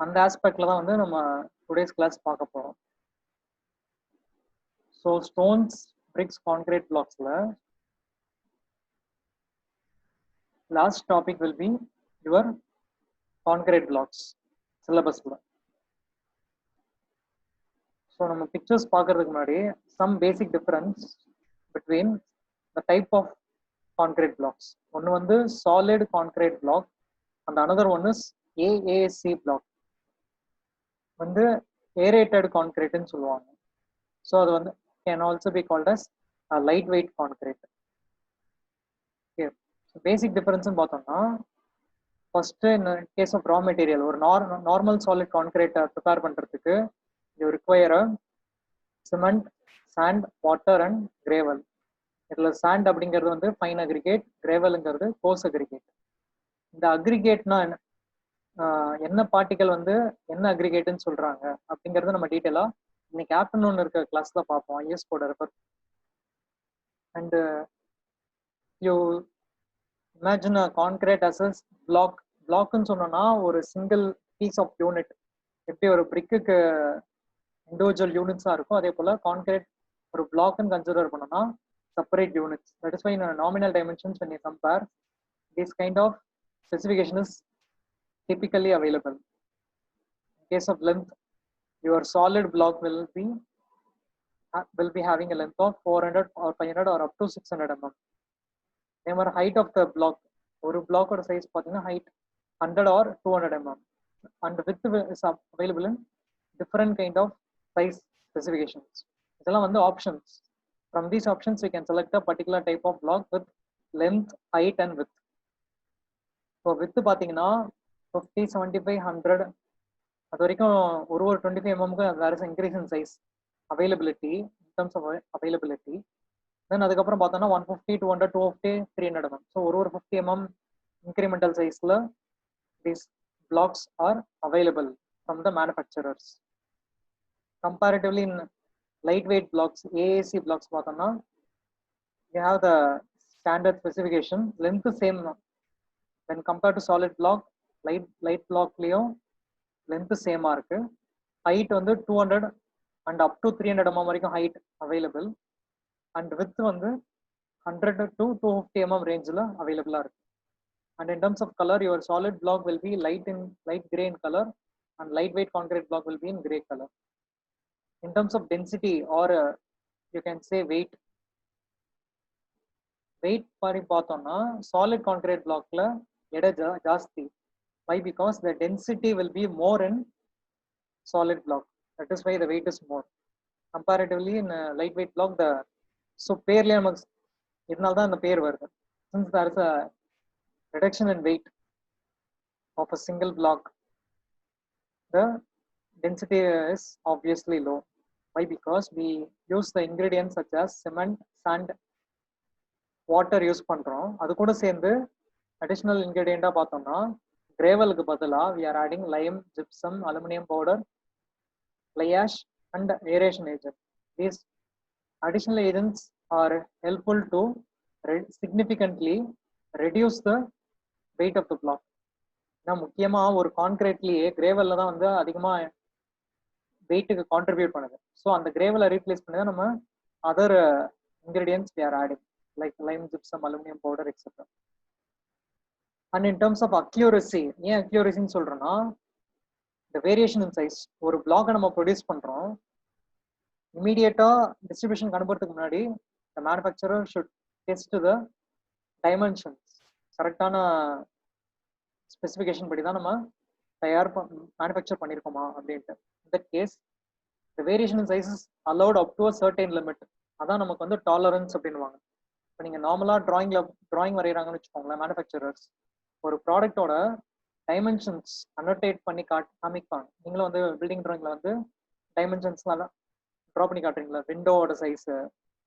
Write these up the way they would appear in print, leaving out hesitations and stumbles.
அந்த ஆஸ்பெக்ட்ல தான் வந்து நம்ம டுடேஸ் கிளாஸ் பார்க்க போறோம். ஸோ ஸ்டோன்ஸ், பிரிக்ஸ், கான்கிரீட் பிளாக்ஸ்ல last topic will be your concrete blocks சிலபஸ்ல. ஸோ நம்ம பிக்சர்ஸ் பார்க்கறதுக்கு முன்னாடி some basic difference between the type of concrete blocks. ஒன்று வந்து solid concrete block and another one is AAC block. வந்து aerated கான்கிரீட்னு சொல்லுவாங்க. ஸோ அது வந்து can also be called as light weight concrete. Okay, basic டிஃபரன்ஸ்னு பார்த்தோம்னா first in case of raw material, ஒரு நார்மல் சாலிட் கான்கிரீட்டை ப்ரிப்பேர் பண்ணுறதுக்கு you require cement, sand, water and gravel. இதில் சாண்ட் அப்படிங்கிறது வந்து ஃபைன் அக்ரிகேட், கிரேவலுங்கிறது கோர்ஸ் அக்ரிகேட். இந்த அக்ரிகேட்னா என்ன பார்ட்டிகல் வந்து என்ன அக்ரிகேட்னு சொல்றாங்க அப்படிங்கறத நம்ம டீட்டெயிலா இன்னைக்கு ஆஃப்டர்நூன் இருக்க கிளாஸ்ல பார்ப்போம். IS code refer. And you imagine a concrete as a block. பிளாக்னு சொன்னோம்னா ஒரு சிங்கிள் பீஸ் ஆஃப் யூனிட். எப்படி ஒரு பிரிக்குக்கு இண்டிவிஜுவல் யூனிட்ஸா இருக்கும், அதே போல கான்கிரீட் ஒரு பிளாக்னு கன்சிடர் பண்ணோம்னா separate units. That is why in nominal dimensions when you compare, this kind of specification is typically available. In case of length, your solid block will be having a length of 400 or 500 or up to 600 mm. Never height of the block, ஒரு block ஓட size பார்த்தீங்கன்னா height 100 or 200 mm, and width is available in different kind of size specifications. இதெல்லாம் வந்து options. From these options we can select a particular type of block with length, height and width. So width பார்த்தீங்கன்னா 50, 75, 100 அது வரைக்கும் ஒரு 25 mm where is increase in size availability in terms of availability. Then அதுக்கப்புறம் பார்த்தோம்னா 150, 200, 250, 300 mm. So ஒரு 50 mm incremental சைஸில் these blocks are available from the manufacturers. Comparatively in light weight blocks, AAC blocks பார்த்தோம்னா you have the standard specification. Length same தான். Then compared to solid block, light பிளாக்லேயும் length சேமா இருக்கு. Height வந்து 200 and up to 300 mm வரைக்கும் height available. And with வந்து 100 to 250 mm ரேஞ்சில் அவைலபிளா இருக்கு. And in terms of colour, your solid block will B light grey in colour and light weight concrete block will be in grey colour. In terms of density or you can say weight படி பார்த்தோம்னா solid concrete பிளாக்ல எடை ஜாஸ்தி. Why? Because the density will be more in solid block. That is why the weight is more. Comparatively in a lightweight block, பேர்லயே நமக்கு இதனால தான் அந்த பேர் வருது. Since there is a reduction in weight of a single block, the density is obviously low. Why? Because we use the ingredients such as cement, sand, water use பண்றோம். அது கூட சேர்ந்து அடிஷனல் இன்கிரிடியண்டா பார்த்தோம்னா கிரேவலுக்கு பதிலாக we are adding lime, gypsum, aluminum powder, fly ash and aeration agent. These additional agents are helpful to significantly reduce the weight of the block. ஏன்னா முக்கியமாக ஒரு கான்கிரீட்லேயே கிரேவலில் தான் வந்து அதிகமாக வெயிட்டுக்கு கான்ட்ரிபியூட் பண்ணுது. ஸோ அந்த கிரேவலை ரீப்ளேஸ் பண்ணி தான் நம்ம other ingredients we are adding like lime, gypsum, aluminum powder, etc. And in terms of accuracy, ஏன் அக்யூரசின்னு சொல்றோம்னா இந்த வேரியேஷன் இன் சைஸ். ஒரு பிளாக்கை நம்ம ப்ரொடியூஸ் பண்றோம், இமீடியட்டா டிஸ்ட்ரிபியூஷன் அனுப்புறதுக்கு முன்னாடி the manufacturer should test the dimensions. கரெக்டான ஸ்பெசிஃபிகேஷன் படி தான் நம்ம மேனுஃபேக்சர் பண்ணியிருக்கோமா அப்படின்ட்டு. இந்த case the variation in size is allowed up to a certain limit. அதான் நமக்கு வந்து டாலரன்ஸ் அப்படின்வாங்க. இப்போ நீங்கள் நார்மலாக ட்ராயிங் வரைகிறாங்கன்னு வச்சுக்கோங்களேன், மேனுஃபேக்சரர்ஸ் ஒரு ப்ராடக்டோட டைமென்ஷன்ஸ் அனோட்டேட் பண்ணி காமிப்பாங்க. நீங்களும் வந்து பில்டிங் ட்ராயிங்ல வந்து டைமென்ஷன்ஸ்லாம் ட்ரா பண்ணி காட்டுறீங்களா, விண்டோவோட சைஸு,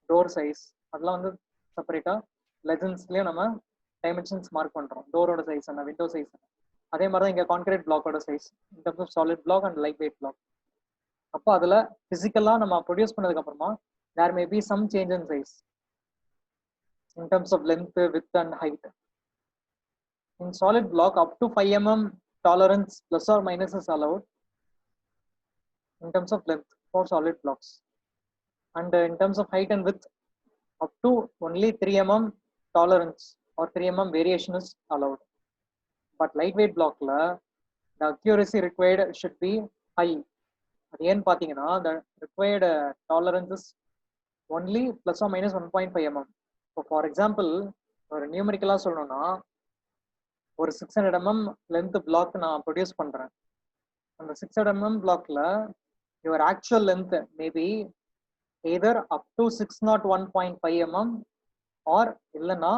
டோர் சைஸ், அதெல்லாம் வந்து செப்பரேட்டாக லெஜன்ஸ்லேயும் நம்ம டைமென்ஷன்ஸ் மார்க் பண்ணுறோம். டோரோட சைஸ் என்ன, விண்டோ சைஸ் என்ன. அதே மாதிரி தான் இங்கே கான்கிரீட் பிளாக்கோட size in terms of solid block and light weight block. அப்போ அதில் ஃபிசிக்கலாக நம்ம ப்ரொடியூஸ் பண்ணதுக்கப்புறமா there may be some change in size in terms of length, width and height. In solid block up to 5 mm tolerance plus or minus is allowed in terms of length for solid blocks. And in terms of height and width, up to only 3 mm tolerance or 3 mm variation is allowed. But lightweight block, the accuracy required should be high. Again, the required tolerance is only plus or minus 1.5 mm. So, for example, ஒரு நியூமரிக்கலாக சொல்லணும்னா ஒரு 600 mm length block நான் produce பண்ணுறேன். அந்த 600 mm blockல your actual length may be either up to 601.5 mm or இல்லைன்னா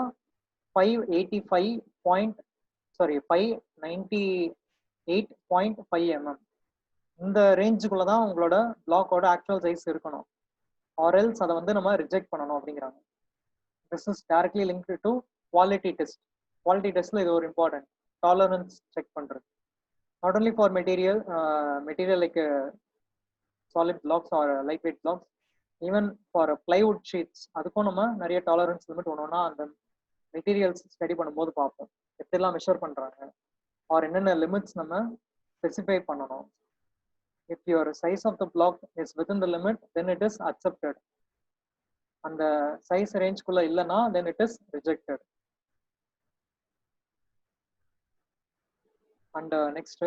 598.5 mm. இந்த ரேஞ்சுக்குள்ள தான் உங்களோட பிளாக்கோட ஆக்சுவல் சைஸ் இருக்கணும். ஆர் எல்ஸ் அதை வந்து நம்ம ரிஜெக்ட் பண்ணணும் அப்படிங்கிறாங்க. This is directly linked to quality test. Quality டெஸ்ட்ல இது ஒரு இம்பார்ட்டன்ட் டாலரன்ஸ் செக் பண்றது. Not only for material like solid blocks or light weight blocks, even for plywood sheets அதுக்கும் நம்ம நிறைய டாலரன்ஸ் லிமிட் ஒன்றுனா அந்த மெட்டீரியல்ஸ் ஸ்டடி பண்ணும்போது பார்ப்போம் எப்படிலாம் மெஷர் பண்றாங்க ஆர் என்னென்ன லிமிட்ஸ் நம்ம ஸ்பெசிஃபை பண்ணணும். If your size of the block is within the limit, then it is accepted. And the size range kulla illana, then it is rejected. And next,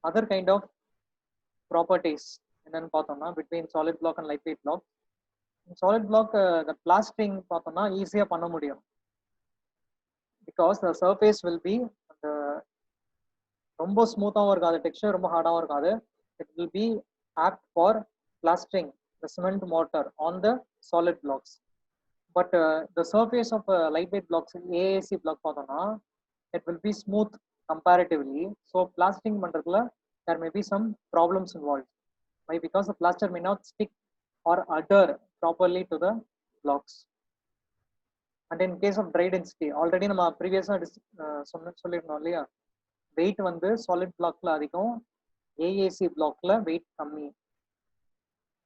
other kind of properties and then between solid block and lightweight block. In solid block, the plastering easier panna mudiyum because the surface will be rombo smooth ah irukadhu, texture rombo hard ah irukadhu. It will be apt for plastering the cement mortar on the solid blocks. But the surface of lightweight blocks, AAC block, it will be smooth comparatively. So plastering mandratla there may be some problems involved. Why? Because the plaster may not stick or adhere properly to the blocks. And in case of dry density, already நம்ம previously சொல்லிருந்தோம் இல்லையா, weight வந்து solid blockல அதிகம், AAC blockல weight கம்மி.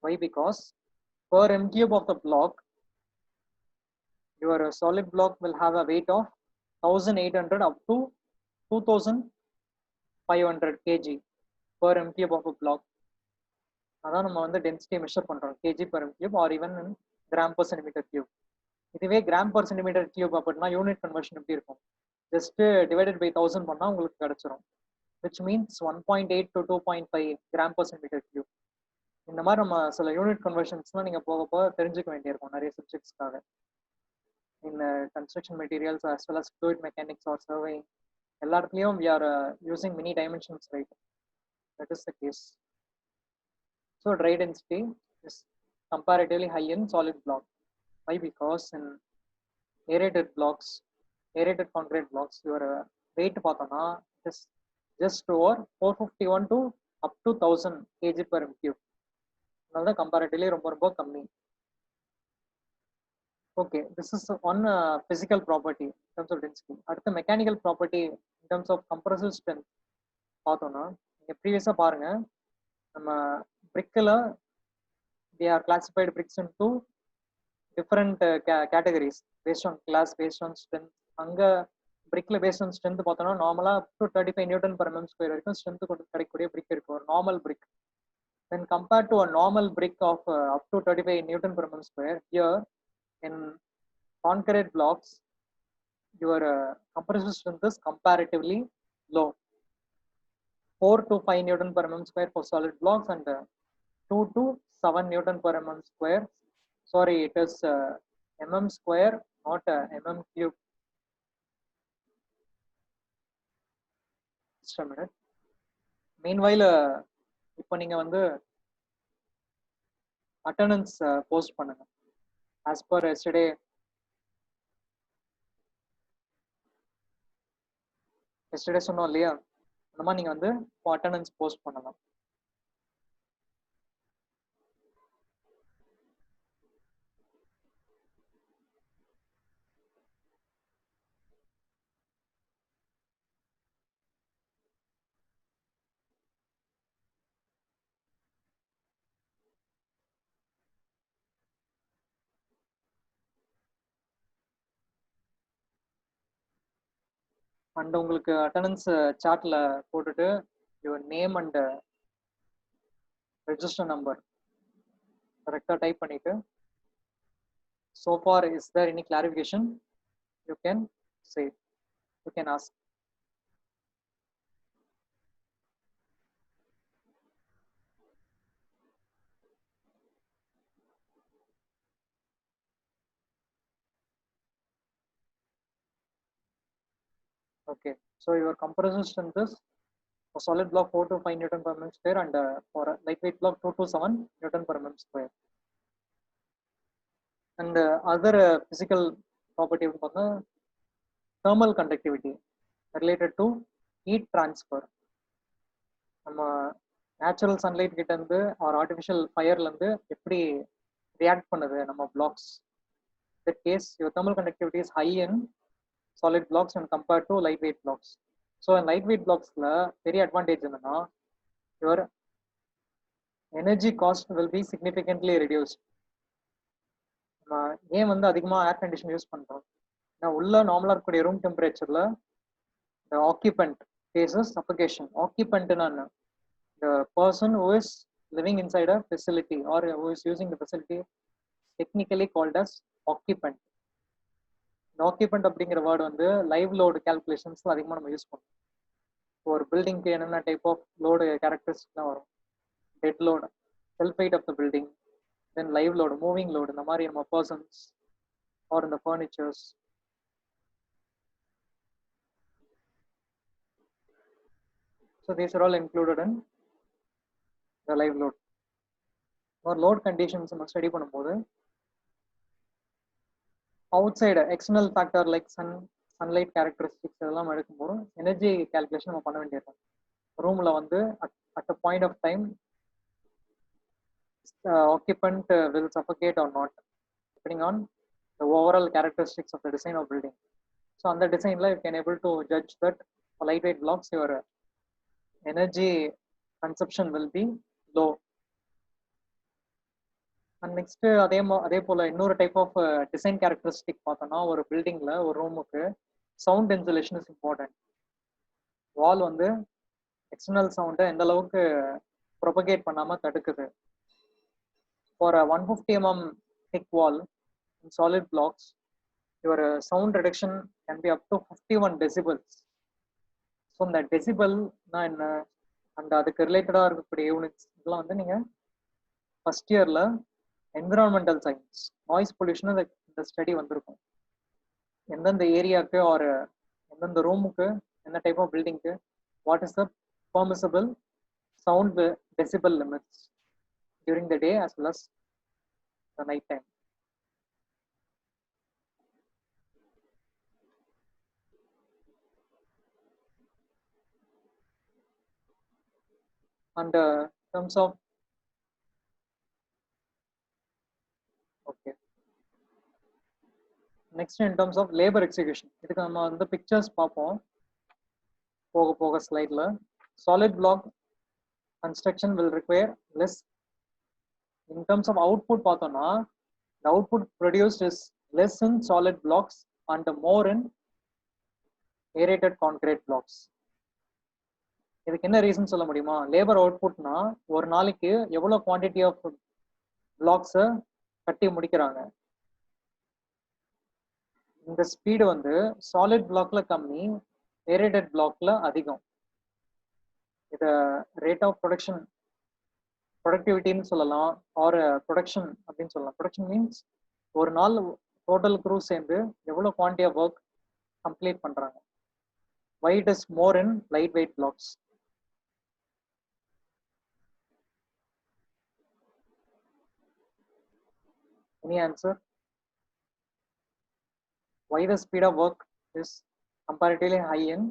Why? Because per m cube of the block, your solid block will have a weight of 1800 up to 2500 kg per m cube of a block. அதான் நம்ம வந்து density measure பண்றோம் kg per m cube or even in gram per centimeter cube. இதுவே gram per centimeter cube அப்படின்னா unit conversion எப்படி இருக்கும்? Just divided by 1000 பண்ணா உங்களுக்கு கிடைச்சிரும், which means 1.8 to 2.5 gram per centimeter cube. இந்த மாதிரி நம்ம சில யூனிட் கன்வர்ஷன்ஸ்லாம் நீங்க போக போக தெரிஞ்சுக்க வேண்டியிருக்கும் நிறைய சப்ஜெக்ட்ஸ்க்காக. In construction materials as well as fluid mechanics or surveying, எல்லா இடத்துலயும் we are using many dimensions, right? That is the case. So dry density is comparatively high in solid block. Why? Because in aerated blocks, aerated concrete blocks, your weight பார்த்தோம்னா it is just over 451 to up to 1000 kg per m cube. அதனால comparatively ரொம்ப ரொம்ப கம்மி. Okay, this is one physical property in terms of density. அடுத்த mechanical property in terms of compressive strength பார்த்தோம்னா, நீங்க ப்ரீவியஸா பாருங்க, நம்ம brickல we are classified bricks into different categories based on class, based on strength. அங்க brickல based on strength பார்த்தோம்னா நார்மலா up to 35 Newton per mm square வரைக்கும் strength கிடைக்கக்கூடிய brick இருக்கு, ஒரு normal brick. When compared to a normal brick of up to 35 Newton per mm square, here in concrete blocks, your compressive strength is comparatively low. 4 to 5 Newton per mm square for solid blocks and 2 to 7 Newton per mm square. Sorry, it is mm square, not mm cube. Just a minute. Meanwhile, இப்போ நீங்க வந்து attendance post பண்ணுங்க. As per yesterday சொன்னோம் இல்லையா, அந்த மாதிரி நீங்க வந்து attendance post பண்ணலாம். அண்ட் உங்களுக்கு அட்டண்டன்ஸ் சார்ட்ல போட்டுட்டு your name and register number கரெக்டாக டைப் பண்ணிட்டு so far is there any clarification you can say, you can ask. Okay, so your compressor strength is for solid block 4 to 5 Newton per mm square and for a lightweight block 2 to 7 Newton per mm square. And other physical property thermal conductivity related to heat transfer. நம்ம natural sunlight கிட்ட இருந்து R artificial ஃபயர்ல இருந்து எப்படி react பண்ணுது நம்ம blocks. That case your thermal conductivity is high in solid blocks when compared to lightweight blocks. So in lightweight blocks பெரிய advantage என்னன்னா your energy cost will be significantly reduced. ஏன் அதிகமாக air condition use பண்றோம், உள்ள நார்மலா இருக்கக்கூடிய room டெம்பரேச்சர்ல the occupant faces suffocation. Occupant na the person who is living inside a facility or who is using the facility technically called as occupant. The occupant அப்படிங்கிற word live load கால்குலேஷன்ஸ்ல அதிகமாக நம்ம use பண்ணுவோம். ஒரு பில்டிங்க்கு என்னென்ன type of load கேரக்டரிஸ்டிக்லாம் வரும், dead load, self weight of the building, then live load, moving load, இந்த மாதிரி நம்ம பர்சன்ஸ் ஆர் இந்த furnitures. So these are all included in the live load or load conditions. நம்ம ஸ்டடி பண்ணும்போது outside external factor like sunlight characteristics இதெல்லாம் எடுக்கும்போது energy calculation நம்ம பண்ண வேண்டியிருக்கும். ரூம்ல at a point of time occupant will suffocate or not depending on the overall characteristics of the design of building. So on the design you can able to judge that for lightweight blocks your energy consumption will be low. And next அதே போல இன்னொரு type of design characteristic பார்த்தோம்னா ஒரு பில்டிங்ல ஒரு ரூமுக்கு sound insulation is important. Wall external சவுண்டை எந்த அளவுக்கு ப்ரொபகேட் பண்ணாம தடுக்குது. For 150 mm thick wall in solid blocks your sound reduction can be up to 51 decibels. So இந்த டெசிபல்னா என்ன அண்ட் அதுக்கு ரிலேட்டடா இருக்கக்கூடிய யூனிட்ஸ் இதெல்லாம் நீங்க ஃபர்ஸ்ட் இயர்ல என்விரான்மெண்டல் சயின்ஸ் நாய்ஸ் பொல்யூஷன் இந்த ஸ்டடி வந்திருக்கும். எந்தெந்த ஏரியாவுக்கு ஒரு எந்தெந்த ரூமுக்கு என்ன டைப் ஆஃப் பில்டிங்க்கு what is the permissible sound decibel limits during the day as well as the night time. And terms of okay, next in terms of labor execution இதுக்கு நம்ம pictures பார்ப்போம் போக போக ஸ்லைட்ல. solid block construction will require less. In terms of output பார்த்தோம்னா the output produced is less in solid blocks and more in aerated concrete blocks. இதுக்கு என்ன reason சொல்ல முடியுமா? லேபர் அவுட்புட்னா ஒரு நாளைக்கு எவ்வளவு குவான்டிட்டி ஆஃப் பிளாக்ஸை கட்டி முடிக்கிறாங்க. இந்த ஸ்பீடு சாலிட் பிளாக்ல கம்மி, ஏரேட்டட் பிளாக்ல அதிகம். இதை ரேட் ஆஃப் ப்ரொடக்டிவிட்டின்னு சொல்லலாம் ஆர் ப்ரொடக்ஷன் அப்படின்னு சொல்லலாம். ப்ரொடக்ஷன் மீன்ஸ் ஒரு நாள் டோட்டல் க்ரூ சேர்ந்து எவ்வளோ குவான்டிட்டி ஆஃப் ஒர்க் கம்ப்ளீட் பண்றாங்க. Why it is more in lightweight blocks? Any answer? Why the speed of work is comparatively high in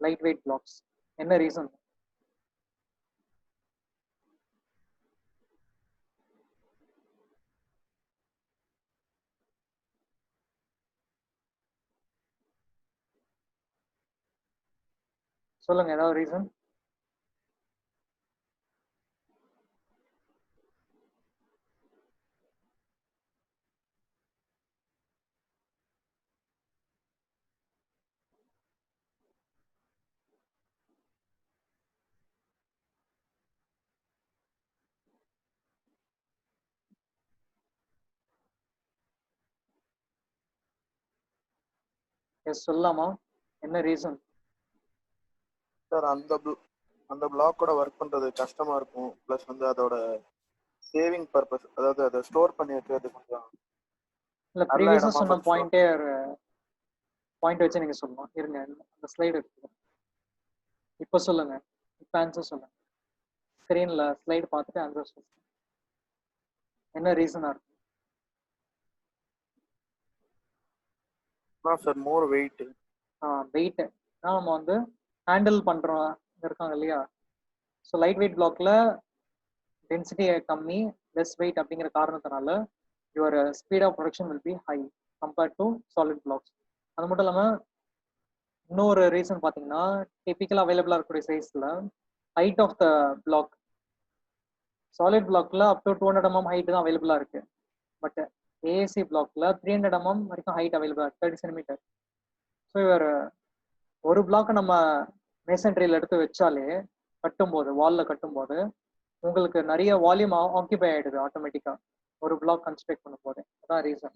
lightweight blocks? என்ன reason? சொல்லுங்க ஏதாவது ரீசன். எஸ் சொல்லலாமா? என்ன ரீசன்? சார் அந்த பிளாக்கோட work பண்றது கஷ்டமா இருக்கும். ப்ளஸ் வந்து அதோட சேவிங் பர்பஸ், அதாவது அதை ஸ்டோர் பண்ணி வைக்கிறது கொஞ்சம் இல்ல நல்ல ப்ரீவியஸா இடமா சொன்ன கொஞ்சம் பாயிண்ட் வச்சு நீங்க சொல்லணும். இருங்க அந்த ஸ்லைடு இருக்கு. இப்போ சொல்லுங்க, இப்போ ஆன்சர் சொல்லுங்க. ஸ்க்ரீன்ல ஸ்லைடு பார்த்துட்டு ஆன்சர் சொல்லுங்க. என்ன ரீசனா இருக்கு? Sir more wait. வெயிட் நம்ம வந்து ஹேண்டில் பண்றோம் இருக்காங்க இல்லையா? ஸோ லைட் வெயிட் பிளாக்ல டென்சிட்டி கம்மி, லெஸ் வெயிட் அப்படிங்கிற காரணத்தினால your speed of production will be high compared to solid blocks. அது மட்டும் இல்லாமல் இன்னொரு ரீசன் பார்த்தீங்கன்னா, டிபிக்கல் அவைலபிளாக இருக்கக்கூடிய சைஸில் height of the block solid பிளாக்ல அப் டு 200 mm ஹைட் தான் அவைலபிளாக இருக்கு. பட் ஏஏசி பிளாக்ல 300 mm வரைக்கும் ஹைட் அவைலபிளாக இருக்கு, 30 cm. ஸோ இவர் ஒரு பிளாக் நம்ம மேசன்ட்ரியில் எடுத்து வச்சாலே கட்டும்போது வாலில் கட்டும்போது உங்களுக்கு நிறைய வால்யூம் ஆக்கிபை ஆயிடுது ஆட்டோமேட்டிக்கா ஒரு பிளாக் கன்ஸ்ட்ரக்ட் பண்ணும் போது. அதான் reason.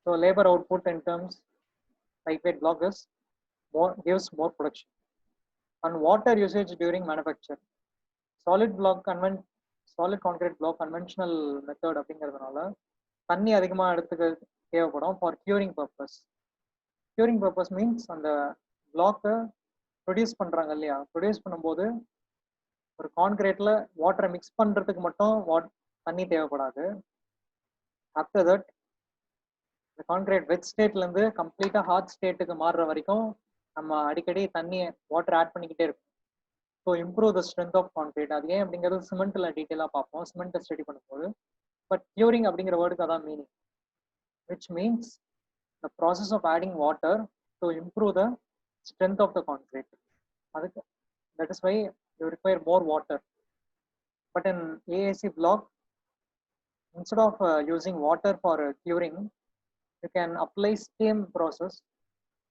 So labour output in terms lightweight block is gives more production. And water usage during manufacture. Solid concrete block conventional method அப்படிங்கிறதுனால தண்ணி அதிகமாக எடுத்துக்க தேவைப்படும் for curing purpose. Curing purpose means அந்த பிளாக்கை ப்ரொடியூஸ் பண்ணுறாங்க இல்லையா, ப்ரொடியூஸ் பண்ணும்போது ஒரு கான்கிரீட்ல வாட்டரை மிக்ஸ் பண்ணுறதுக்கு மட்டும் தண்ணி தேவைப்படாது. ஆஃப்டர் தட் இந்த கான்கிரீட் வெட் ஸ்டேட்லேருந்து கம்ப்ளீட்டாக ஹார்ட் ஸ்டேட்டுக்கு மாறுற வரைக்கும் நம்ம அடிக்கடி தண்ணி வாட்டர் ஆட் பண்ணிக்கிட்டே இருக்கும். So improve the strength of concrete. அது ஏன் அப்படிங்கிறது சிமெண்ட்டில் டீட்டெயிலாக பார்ப்போம் சிமெண்ட்டை ஸ்டடி பண்ணும்போது. பட் கியூரிங் அப்படிங்கிற வேர்டுக்கு அதான் meaning, which means the process of adding water to improve the strength of the concrete. அதுக்கு that is why you require more water. But in AAC block instead of using water for curing, you can apply steam process,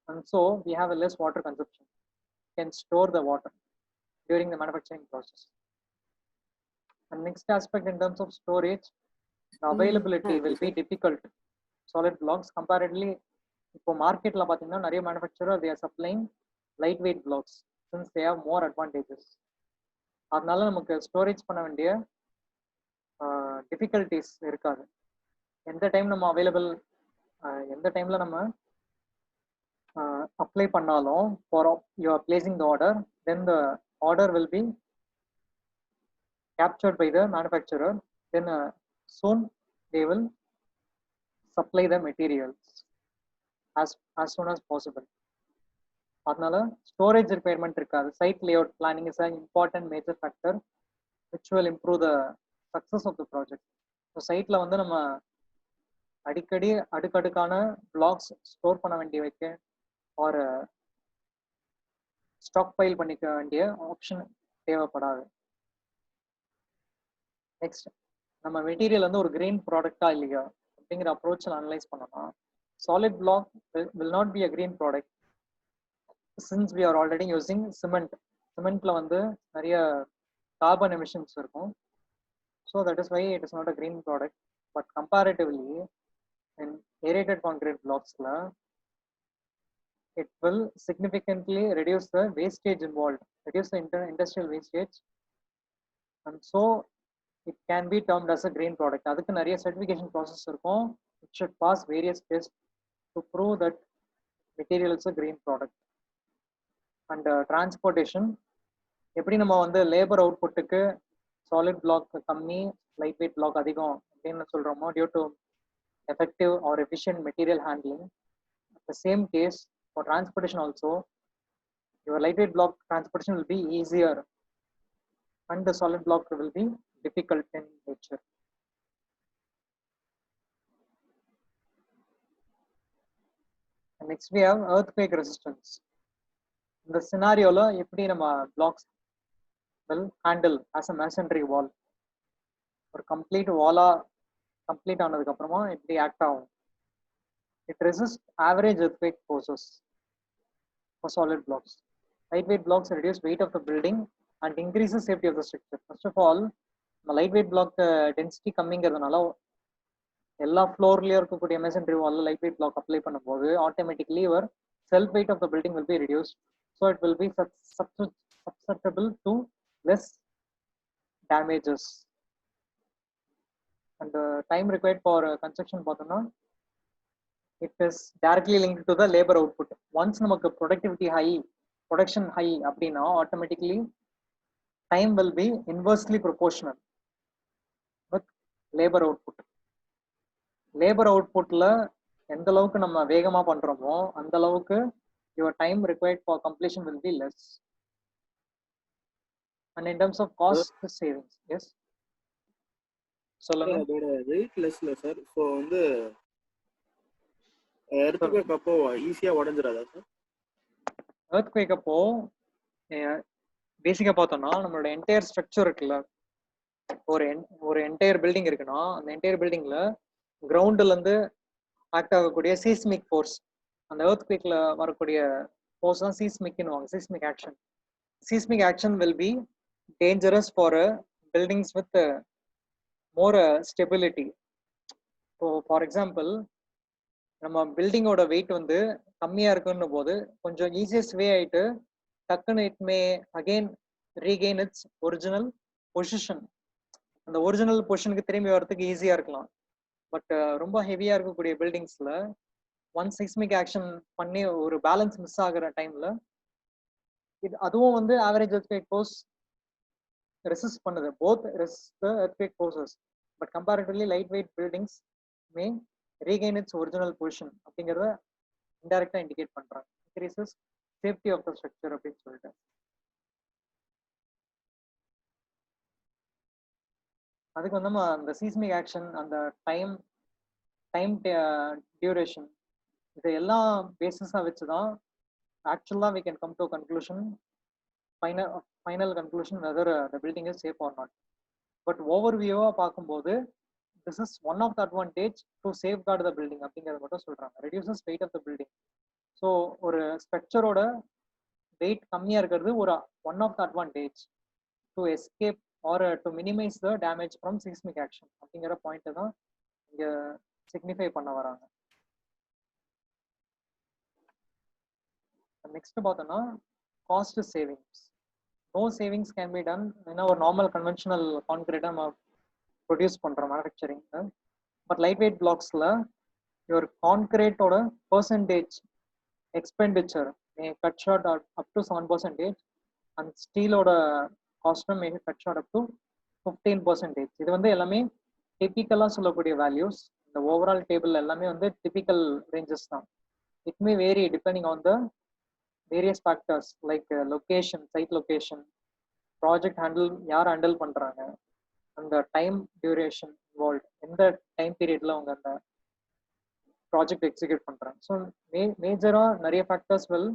and so we have a less water consumption. You can store the water during the manufacturing process. And next aspect in terms of storage, the availability will be difficult. Solid blocks comparatively, இப்போ மார்க்கெட்ல பார்த்தீங்கன்னா நிறைய manufacturer they are supplying lightweight blocks since they have more advantages. அதனால நமக்கு storage பண்ண வேண்டிய difficulties இருக்காது. எந்த டைம் நம்ம எந்த டைம்ல நம்ம அப்ளை பண்ணாலும் for you are placing the order, then the order will be captured by the manufacturer, then soon they will supply the materials as soon as possible. அதனால ஸ்டோரேஜ் ரிக்வயர்மெண்ட் இருக்காது. Site layout planning is an important major factor which will improve the success of the project. So சைட்ல வந்து நம்ம அடிக்கடி அடுக்கடுக்கான blocks store பண்ண வைக்க ஒரு ஸ்டாக் பைல் பண்ணிக்க வேண்டிய ஆப்ஷன் தேவைப்படாது. நெக்ஸ்ட், நம்ம மெட்டீரியல் வந்து ஒரு கிரீன் ப்ராடக்டா இல்லையா அப்படிங்கிற அப்ரோச்சில் அனலைஸ் பண்ணோம்னா, solid block will not be a green product since we are already using cement. சிமெண்ட்ல வந்து நிறைய கார்பன் எமிஷன்ஸ் இருக்கும். So that is why it is not a green product. But comparatively in aerated concrete blocks, it will significantly reduce the wastage involved, reduce the industrial wastage, and so it can be termed as a green product. அதுக்கு நிறைய certification process இருக்கும். It should pass various tests to prove that material is a green product. And transportation, எப்படி நம்ம வந்து labour அவுட்புட்டுக்கு solid block கம்மி light weight block அதிகம் அப்படின்னு சொல்றோமோ, due to effective or efficient material handling. The same case for transportation also, your lightweight block transportation will be easier and the solid block will be difficult in nature. And next we have earthquake resistance. In the scenario la eppadi nama blocks will handle as a masonry wall, or complete wall complete ஆனதுக்கு அப்புறமா எப்படி act ஆகும். It resists average earthquake forces for solid blocks. Lightweight blocks reduce weight of the building and increases safety of the structure. First of all, light weight block density கம்மிங்கிறதுனால எல்லா ஃப்ளோர்லயும் இருக்கக்கூடிய masonry வால்ல light weight block apply பண்ணும்போது automatically your self weight of the building will be reduced. So it will be susceptible to less damages. And the time required for construction பார்த்தோம்னா it is directly linked to the labor output. Once நமக்கு production high அப்படின்னா automatically time will be inversely proportional with labor output. labor outputல எந்த அளவுக்கு நம்ம வேகமா பண்றோமோ அந்த அளவுக்கு your time required for completion will be less. And in terms of cost savings, yes, சொல்லுங்க. அதோட வெயிட் லெஸ்ல சார். ஸோ வந்து எர்த்குவேக் அப்போ ஈஸியா உடைஞ்சிராதா சார்? எர்த்குவேக் அப்போ பேசிக்கா பார்த்தோம்னா நம்மளோட என்டையர் ஸ்ட்ரக்சர் இருக்குல்ல, ஒரு என்டையர் பில்டிங் இருக்குன்னா அந்த என்டையர் பில்டிங்ல கிரவுண்ட்ல இருந்து ஆக்ட் ஆகக்கூடிய சீஸ்மிக் ஃபோர்ஸ், அந்த எர்த்குவேக்ல வரக்கூடிய ஃபோர்ஸ் தான் சீஸ்மிக்னுவாங்க, seismic action. Seismic action will be dangerous for buildings with more stability. So for example நம்ம பில்டிங்கோட வெயிட் வந்து கம்மியா இருக்குன்னு போது கொஞ்சம் ஈஸியஸ்ட் வே ஆயிட்டு டக்குன்னு it may again regain its original position. அந்த ஒரிஜினல் பொசிஷனுக்கு திரும்பி வரதுக்கு ஈஸியா இருக்கலாம். பட் ரொம்ப ஹெவியா இருக்கக்கூடிய பில்டிங்ஸ்ல ஒன் சீஸ்மிக் ஆக்ஷன் பண்ணி ஒரு பேலன்ஸ் மிஸ் ஆகுற டைம்ல அதுவும் வந்து ஆவரேஜ் எர்த்குவேக் ஃபோர்ஸ் ரெசிஸ்ட் பண்ணுது, both resist the earthquake forces. But comparatively light weight buildings may regain its original position அப்படிங்கிறத இன்டைரக்டா இண்டிகேட் பண்றாங்க. Increases safety of the structure அப்படின்னு சொல்லிட்டு. அதுக்கு வந்து நம்ம அந்த சீஸ்மிக் ஆக்ஷன், அந்த டைம் டியூரேஷன், இது எல்லாம் பேசிஸா வச்சுதான் ஆக்சுவலா we can come to a conclusion, final conclusion whether the building is safe or not. But overview பார்க்கும்போது this is one of the advantage to safeguard the building அப்படிங்கறத மட்டும் சொல்றாங்க. reduces weight of the building. So ஒரு ஸ்ட்ரக்சரோட weight கம்மியா இருக்கிறது ஒரு one of the advantage to escape or to minimise the damage from seismic action அப்படிங்கிற point தான் இங்க சிக்னிஃபை பண்ண வராங்க. நெக்ஸ்ட் பார்த்தோம்னா cost savings. No savings can be done ஏன்னா ஒரு நார்மல் கன்வென்ஷனல் கான்கிரீட்டை நம்ம ப்ரொடியூஸ் பண்ணுறோம் மேனுஃபேக்சரிங். பட் லைட் வெயிட் பிளாக்ஸில் யுவர் கான்கிரீட்டோட percentage expenditure may cut short up to 7%, and ஸ்டீலோட காஸ்ட்டும் may cut short up to 15%. இது வந்து எல்லாமே டிபிக்கலாக சொல்லக்கூடிய வேல்யூஸ். இந்த ஓவரால் டேபிள் எல்லாமே வந்து டிபிக்கல் ரேஞ்சஸ் தான். It may vary depending on the various factors like location, site location, project யார் ஹேண்டில் பண்றாங்க, அந்த டைம் டியூரேஷன் இன்வால்வ், எந்த டைம் பீரியட்ல அவங்க அந்த ப்ராஜெக்ட் எக்ஸிக்யூட் பண்றாங்க. ஸோ மேஜரா நிறைய factors will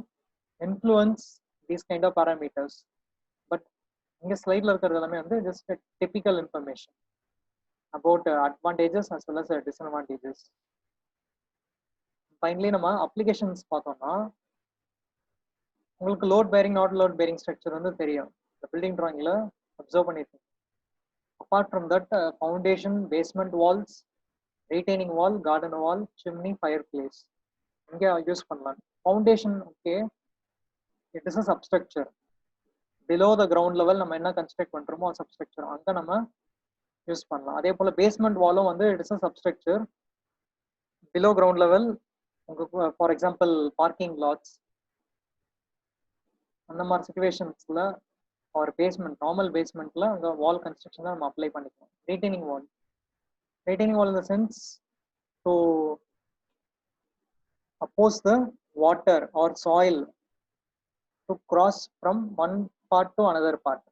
influence these kind of parameters. But இங்க ஸ்லைட்ல இருக்கிறது எல்லாமே வந்து just typical information about advantages as well as disadvantages. Finally நம்ம அப்ளிகேஷன்ஸ் பார்த்தோம்னா உங்களுக்கு load bearing not load bearing structure வந்து தெரியும், இந்த பில்டிங் டிராயிங்ல அப்சர்வ் பண்ணிருக்கீங்க. Apart from that foundation, basement walls, retaining wall, garden wall, chimney, fireplace இங்கே use பண்ணலாம். Foundation okay, it is a substructure. Below the ground level நம்ம என்ன construct பண்றோமோ சப்ஸ்ட்ரக்சர் அங்கே நம்ம யூஸ் பண்ணலாம். அதே போல பேஸ்மெண்ட் வாலும் வந்து it is a substructure. Below ground level உங்களுக்கு ஃபார் எக்ஸாம்பிள் பார்க்கிங் லாட்ஸ் அந்த மாதிரி சிச்சுவேஷன்ஸ்ல ஒரு பேஸ்மெண்ட், நார்மல் பேஸ்மெண்ட்ல அங்கே வால் கன்ஸ்ட்ரக்ஷன் நம்ம அப்ளை பண்ணிக்கலாம். Retaining wall in the sense to oppose the water or soil to cross from one part to another part.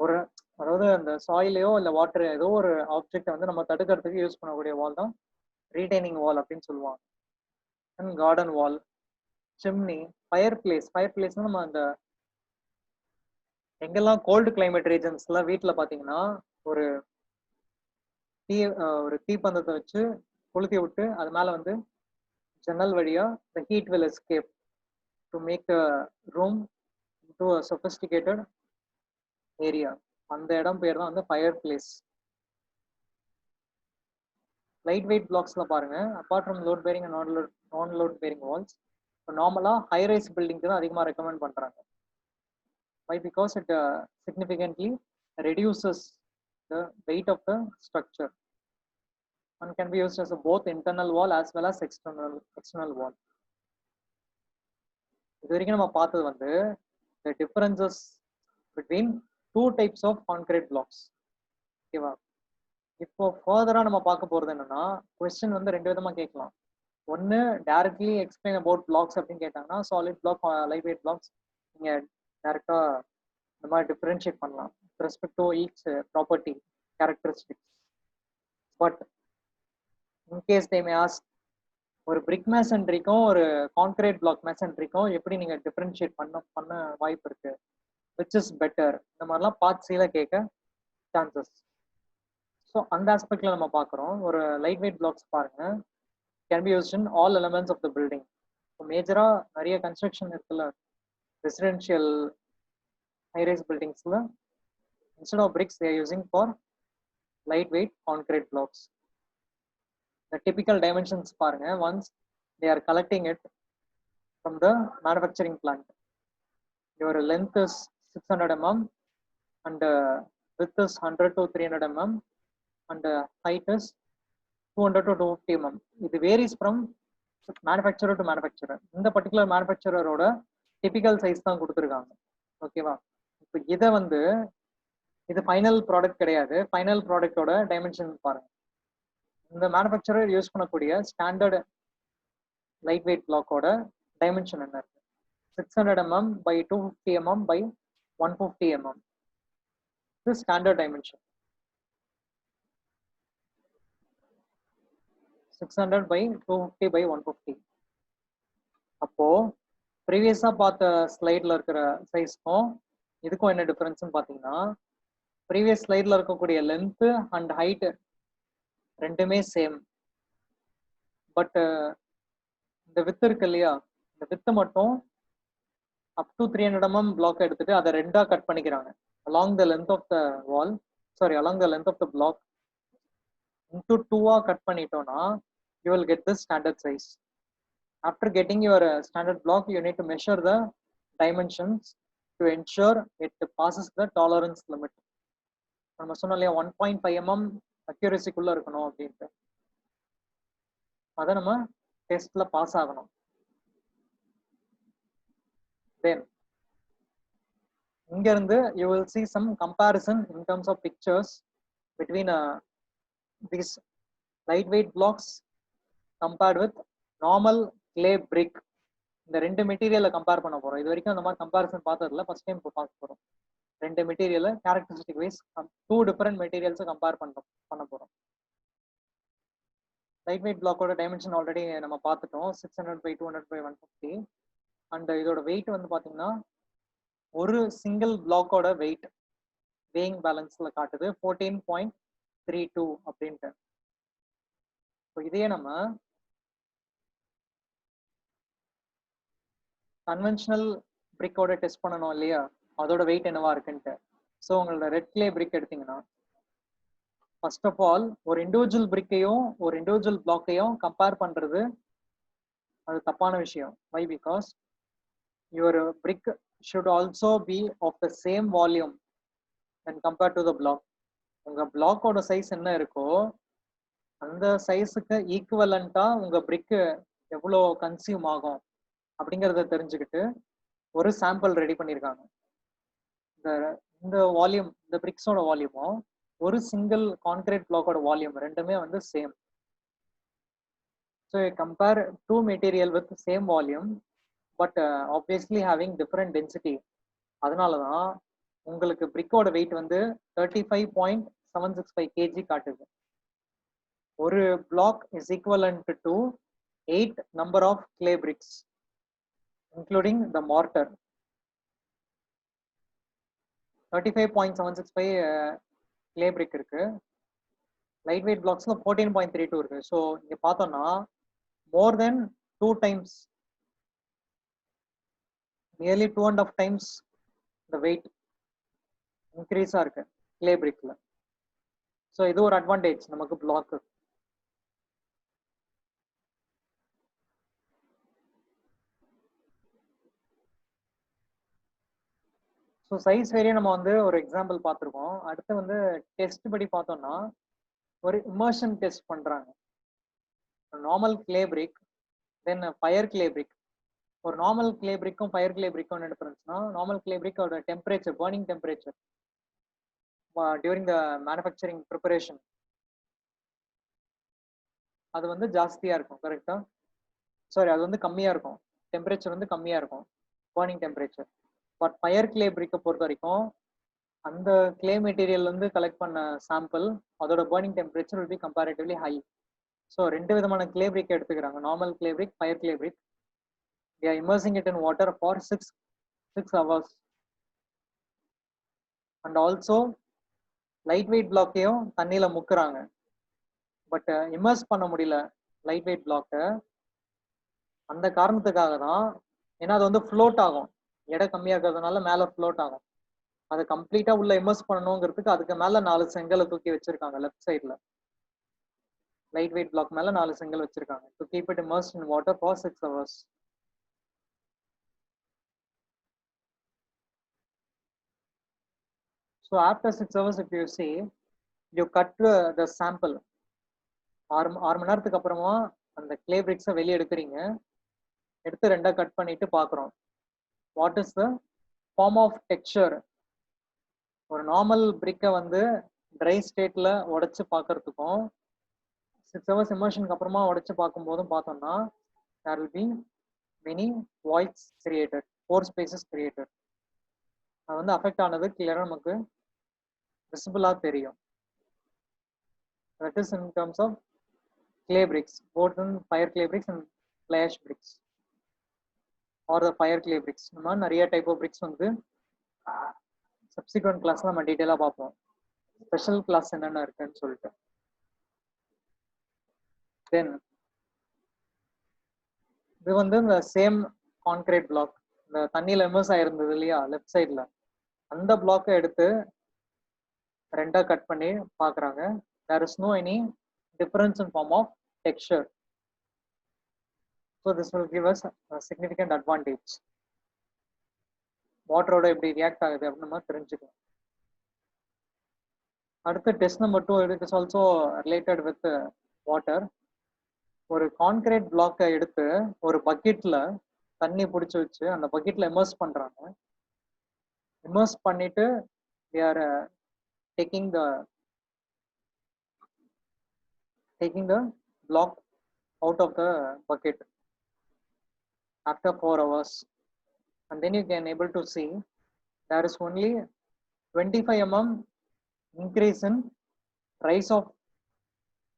ஒரு அதாவது அந்த சாயிலையோ இல்லை வாட்டர் ஏதோ ஒரு ஆப்ஜெக்டை வந்து நம்ம தடுக்கிறதுக்கு யூஸ் பண்ணக்கூடிய வால் தான் ரீடைனிங் வால் அப்படின்னு சொல்லுவாங்க. And garden wall, chimney, fire place நம்ம அந்த எங்கெல்லாம் கோல்டு கிளைமேட் ரீஜன்ஸ்ல வீட்டில் பார்த்தீங்கன்னா ஒரு தீப்பந்தத்தை வச்சு கொளுத்தி விட்டு அது மேலே வந்து ஜன்னல் வழியா the heat will escape to make the room into a sophisticated area. அந்த இடம் பேர் தான் வந்து ஃபயர் பிளேஸ். லைட் வெயிட் பிளாக்ஸ்ல பாருங்க, apart from load bearing and non load bearing walls, நார்மலா ஹை ரைஸ் பில்டிங்க்கு தான் அதிகமாக ரெக்கமெண்ட் பண்றாங்க. Why? Because it significantly reduces the weight of the structure and can be used as a both internal wall as well as external wall. இது வரைக்கும் நம்ம பார்த்தது வந்து the differences between two types of concrete blocks. ஓகேவா? இப்போ ஃபர்தரா நம்ம பார்க்க போறது என்னன்னா, கொஸ்டின் வந்து ரெண்டு விதமா கேட்கலாம். ஒன்னு டைரக்ட்லி எக்ஸ்பிளைன் அபவுட் பிளாக்ஸ் அப்படின்னு கேட்டாங்கன்னா, solid block, light weight blocks நீங்க டைரக்டா இந்த மாதிரி டிஃபரன்ஷியேட் பண்ணலாம் respect to each property characteristics. But in case they may ask, ஒரு பிரிக் மேசன்ட்ரிக்கும் ஒரு கான்கிரீட் பிளாக் மேசன்ட்ரிக்கும் எப்படி நீங்க டிஃபரன்ஷியேட் பண்ண வாய்ப்பு இருக்கு, விச் இஸ் பெட்டர், இந்த மாதிரிலாம் பார்ட் சில கேட்க சான்சஸ். ஸோ அந்த ஆஸ்பெக்ட்ல நம்ம பார்க்குறோம். ஒரு லைட் வெயிட் பிளாக்ஸ் பாருங்க, can be used in all elements of the building. இப்போ மேஜரா நிறைய கன்ஸ்ட்ரக்ஷன் இருக்குல்ல, residential high-rise buildings, instead of bricks they are using for lightweight concrete blocks. The typical dimensions parunga, once they are collecting it from the manufacturing plant, your length is 600 mm and width is 100 to 300 mm and height is 200 to 250 mm. It varies from manufacturer to manufacturer. இந்த particular manufacturer ஓட typical size தான் கொடுத்துருக்காங்க. ஓகேவா? இப்போ இதை வந்து இது final product கிடையாது. ஃபைனல் ப்ராடக்டோட டைமென்ஷன் பாருங்க. இந்த மேனுஃபேக்சரர் யூஸ் பண்ணக்கூடிய ஸ்டாண்டர்ட் லைட் வெயிட் பிளாக்கோட டைமென்ஷன் என்ன இருக்கு? 600 mm by 250 mm by 150 mm. இது ஸ்டாண்டர்ட் டைமென்ஷன். 600 by 250 by 150. அப்போ ப்ரீவியஸா பார்த்த ஸ்லைட்ல இருக்கிற சைஸ்க்கும் இதுக்கும் என்ன டிஃபரன்ஸ்னு பார்த்தீங்கன்னா, ப்ரீவியஸ் ஸ்லைட்ல இருக்கக்கூடிய லென்த் அண்ட் ஹைட் ரெண்டுமே சேம். பட் இந்த வித் இருக்கு இல்லையா, இந்த வித்து மட்டும் அப் டு 300 mm பிளாக் எடுத்துட்டு அதை ரெண்டா கட் பண்ணிக்கிறாங்க. Along the length of the wall, sorry along the length of the block into 2-ஆ கட் பண்ணிட்டோம்னா you will get the standard size. After getting your standard block, you need to measure the dimensions to ensure it passes the tolerance limit. நம்ம சொன்னோம் இல்லையா 1.5 mm அக்யூரசிக்குள்ள இருக்கணும் அப்படின்ட்டு, அதை நம்ம டெஸ்ட்ல பாஸ் ஆகணும். Then இங்க இருந்து you will see some comparison in terms of pictures between these lightweight blocks compared with normal clay brick. இந்த ரெண்டு மெட்டீரியலை கம்பேர் பண்ண போறோம். இது வரைக்கும் அந்த மாதிரி கம்பேரிசன் பார்த்ததில்ல, ஃபர்ஸ்ட் டைம் இப்போ பார்க்க போறோம். ரெண்டு மெட்டீரியலை கேரக்டரிஸ்டிக் வைஸ் டூ டிஃபரெண்ட் மெட்டீரியல்ஸை கம்பேர் பண்ண போறோம். லைட் வெயிட் பிளாக்கோட டைமென்ஷன் ஆல்ரெடி நம்ம பார்த்துட்டோம், 600 by 200 by 150. அண்ட் இதோட வெயிட் வந்து பார்த்தீங்கன்னா ஒரு சிங்கிள் பிளாக்கோட வெயிட் வேயிங் பேலன்ஸ்ல காட்டுது 14.32 அப்படின்ட்டு. இப்போ இதையே நம்ம கன்வென்ஷனல் பிரிக்கோட டெஸ்ட் பண்ணணும் இல்லையா, அதோட வெயிட் என்னவா இருக்குன்ட்டு. ஸோ உங்களோட ரெட் கிளே பிரிக் எடுத்தீங்கன்னா, ஃபர்ஸ்ட் ஆஃப் ஆல் ஒரு இண்டிவிஜுவல் பிரிக்கையும் ஒரு இண்டிவிஜுவல் பிளாக்கையும் கம்பேர் பண்றது அது தப்பான விஷயம். Why? Because your brick should also be of the same volume and compare to the block. உங்க பிளாக்கோட சைஸ் என்ன இருக்கோ அந்த சைஸுக்கு ஈக்குவலண்டா உங்க பிரிக்கு எவ்வளோ கன்சியூம் ஆகும் அப்படிங்கிறத தெரிஞ்சுக்கிட்டு ஒரு சாம்பிள் ரெடி பண்ணியிருக்காங்க. இந்த வால்யூம், இந்த பிரிக்ஸோட வால்யூமும் ஒரு சிங்கிள் கான்கிரீட் பிளாக்கோட வால்யூம் ரெண்டுமே வந்து same. So compare two material with same volume but obviously having different density. அதனால தான் உங்களுக்கு பிரிக்கோட வெயிட் வந்து 35.765 kg காட்டுது. ஒரு block is equivalent to 8 number of clay bricks including the mortar. 35.765 clay brick இருக்கு, light weight பிளாக்ஸ்ல 14.32 இருக்கு. ஸோ இங்க பார்த்தோம்னா more than 2 times, nearly 2.5 times the weight இன்க்ரீஸா இருக்கு. கிளே பிரிக்ல. ஸோ இது ஒரு அட்வான்டேஜ் நமக்கு பிளாக்கு. ஸோ சைஸ் வேரியே நம்ம வந்து ஒரு எக்ஸாம்பிள் பார்த்துருக்கோம். அடுத்து வந்து டெஸ்ட் படி பார்த்தோம்னா ஒரு இமர்ஷன் டெஸ்ட் பண்றாங்க. Normal clay brick then fire clay brick. ஒரு நார்மல் கிளே பிரிக்கும் ஃபயர் கிளே பிரிக்கும் என்ன டிஃபரன்ஸ்னா, நார்மல் கிளே பிரிக்கோட temperature, burning temperature during the manufacturing preparation அது வந்து ஜாஸ்தியா இருக்கும். கரெக்டா? சாரி, அது வந்து கம்மியா இருக்கும். டெம்பரேச்சர் வந்து கம்மியா இருக்கும், burning temperature. But fire clay பிரிக்கை பொறுத்த வரைக்கும் அந்த கிளே மெட்டீரியல் வந்து கலெக்ட் பண்ண சாம்பிள் அதோட burning temperature will be comparatively high. So ரெண்டு விதமான கிளே பிரிக் எடுத்துக்கிறாங்க, normal clay brick, fire clay brick. they are immersing it in water for 6 hours. and also light weight பிளாக்கையும் தண்ணியில முக்குறாங்க. But immerse பண்ண முடியல லைட் வெயிட் பிளாக்கை. அந்த காரணத்துக்காக தான், ஏன்னா அது வந்து ஃப்ளோட் ஆகும், எடை கம்மியா இருக்கிறதுனால மேல ஃப்ளோட் ஆகும். அதை கம்ப்ளீட்டா உள்ள இமர்ஸ் பண்ணணுங்கிறதுக்கு அதுக்கு மேல 4 செங்கலை தூக்கி வச்சிருக்காங்க லெஃப்ட் சைட்ல. லைட் வெயிட் பிளாக் மேல 4 செங்கல் வச்சிருக்காங்க to keep it immersed in water for 6 hours. So after 6 hours, if you see, you cut the sample. 6 மணி நேரத்துக்கு அப்புறமா அந்த கிளே பிரிக்ஸை வெளியே எடுக்கிறீங்க. எடுத்து ரெண்டா கட் பண்ணிட்டு பார்க்குறோம் what is the form of texture. ஒரு நார்மல் பிரிக்கை வந்து ட்ரை ஸ்டேட்ல உடைச்சு பார்க்கறதுக்கும் 6 hours இமர்ஷனுக்கு அப்புறமா உடைச்சு பார்க்கும்போதும் பார்த்தோம்னா there will be many voids created, 4 spaces created. அது வந்து அஃபெக்ட் ஆனது கிளியரா நமக்கு விசிபிளா தெரியும். That is in terms of clay bricks, both in fire clay bricks and fly ash bricks or the fire clay bricks. நம்ம நிறைய டைப் ஆஃப் bricks வந்து subsequent கிளாஸ்ல நம்ம டீடைலா பார்ப்போம், ஸ்பெஷல் கிளாஸ் என்னென்ன இருக்குன்னு சொல்லிட்டு. தென் இது வந்து இந்த சேம் கான்கிரீட் பிளாக், இந்த தண்ணியில இமர்ஸ் ஆயிருந்தது இல்லையா லெஃப்ட் சைட்ல, அந்த பிளாக்கை எடுத்து ரெண்டா கட் பண்ணி பார்க்குறாங்க. there is no any difference in form of texture. So this will give us a significant advantage. வாட்டரோட எப்படி ரியாக்ட் ஆகுது அப்படின்னு நம்ம தெரிஞ்சுக்கலாம். அடுத்து test number 2, it is also related with water. ஒரு கான்கிரீட் பிளாக்கை எடுத்து ஒரு பக்கெட்ல தண்ணி பிடிச்சி வச்சு அந்த பக்கெட்ல இமர்ஸ் பண்றாங்க. இமர்ஸ் பண்ணிட்டு they are taking the block out of the bucket after 4 hours, and then you can able to see there is only 25 mm increase in rise of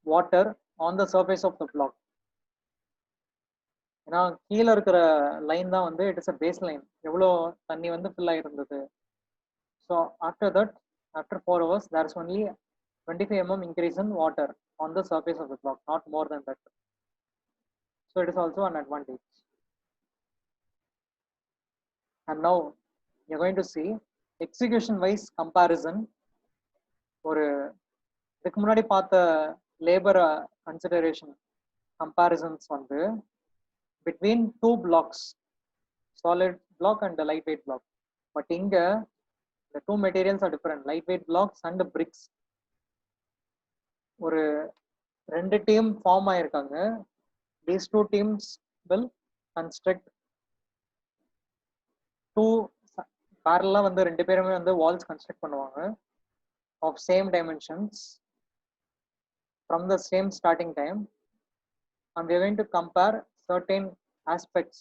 water on the surface of the block. ஏன்னா கீழே இருக்கிற line தான் வந்து it is a base line, எவ்வளோ தண்ணி வந்து fill ஆகிருந்தது. So after that, after 4 hours, there is only 25 mm increase in water on the surface of the block, not more than that. So it is also an advantage. And now you're going to see execution wise comparison. ஒரு இதுக்கு முன்னாடி பார்த்த labour consideration comparisons வந்து between 2 blocks, solid block and the lightweight block. But இங்க the 2 materials are different, lightweight blocks and bricks. ஒரு 2 team form ஆயிருக்காங்க. These 2 teams will construct 2 parallel வந்து 2 பேருமே வந்து வால்ஸ் கன்ஸ்ட்ரக்ட் பண்ணுவாங்க of same dimensions from the same starting time, and we are going to compare certain aspects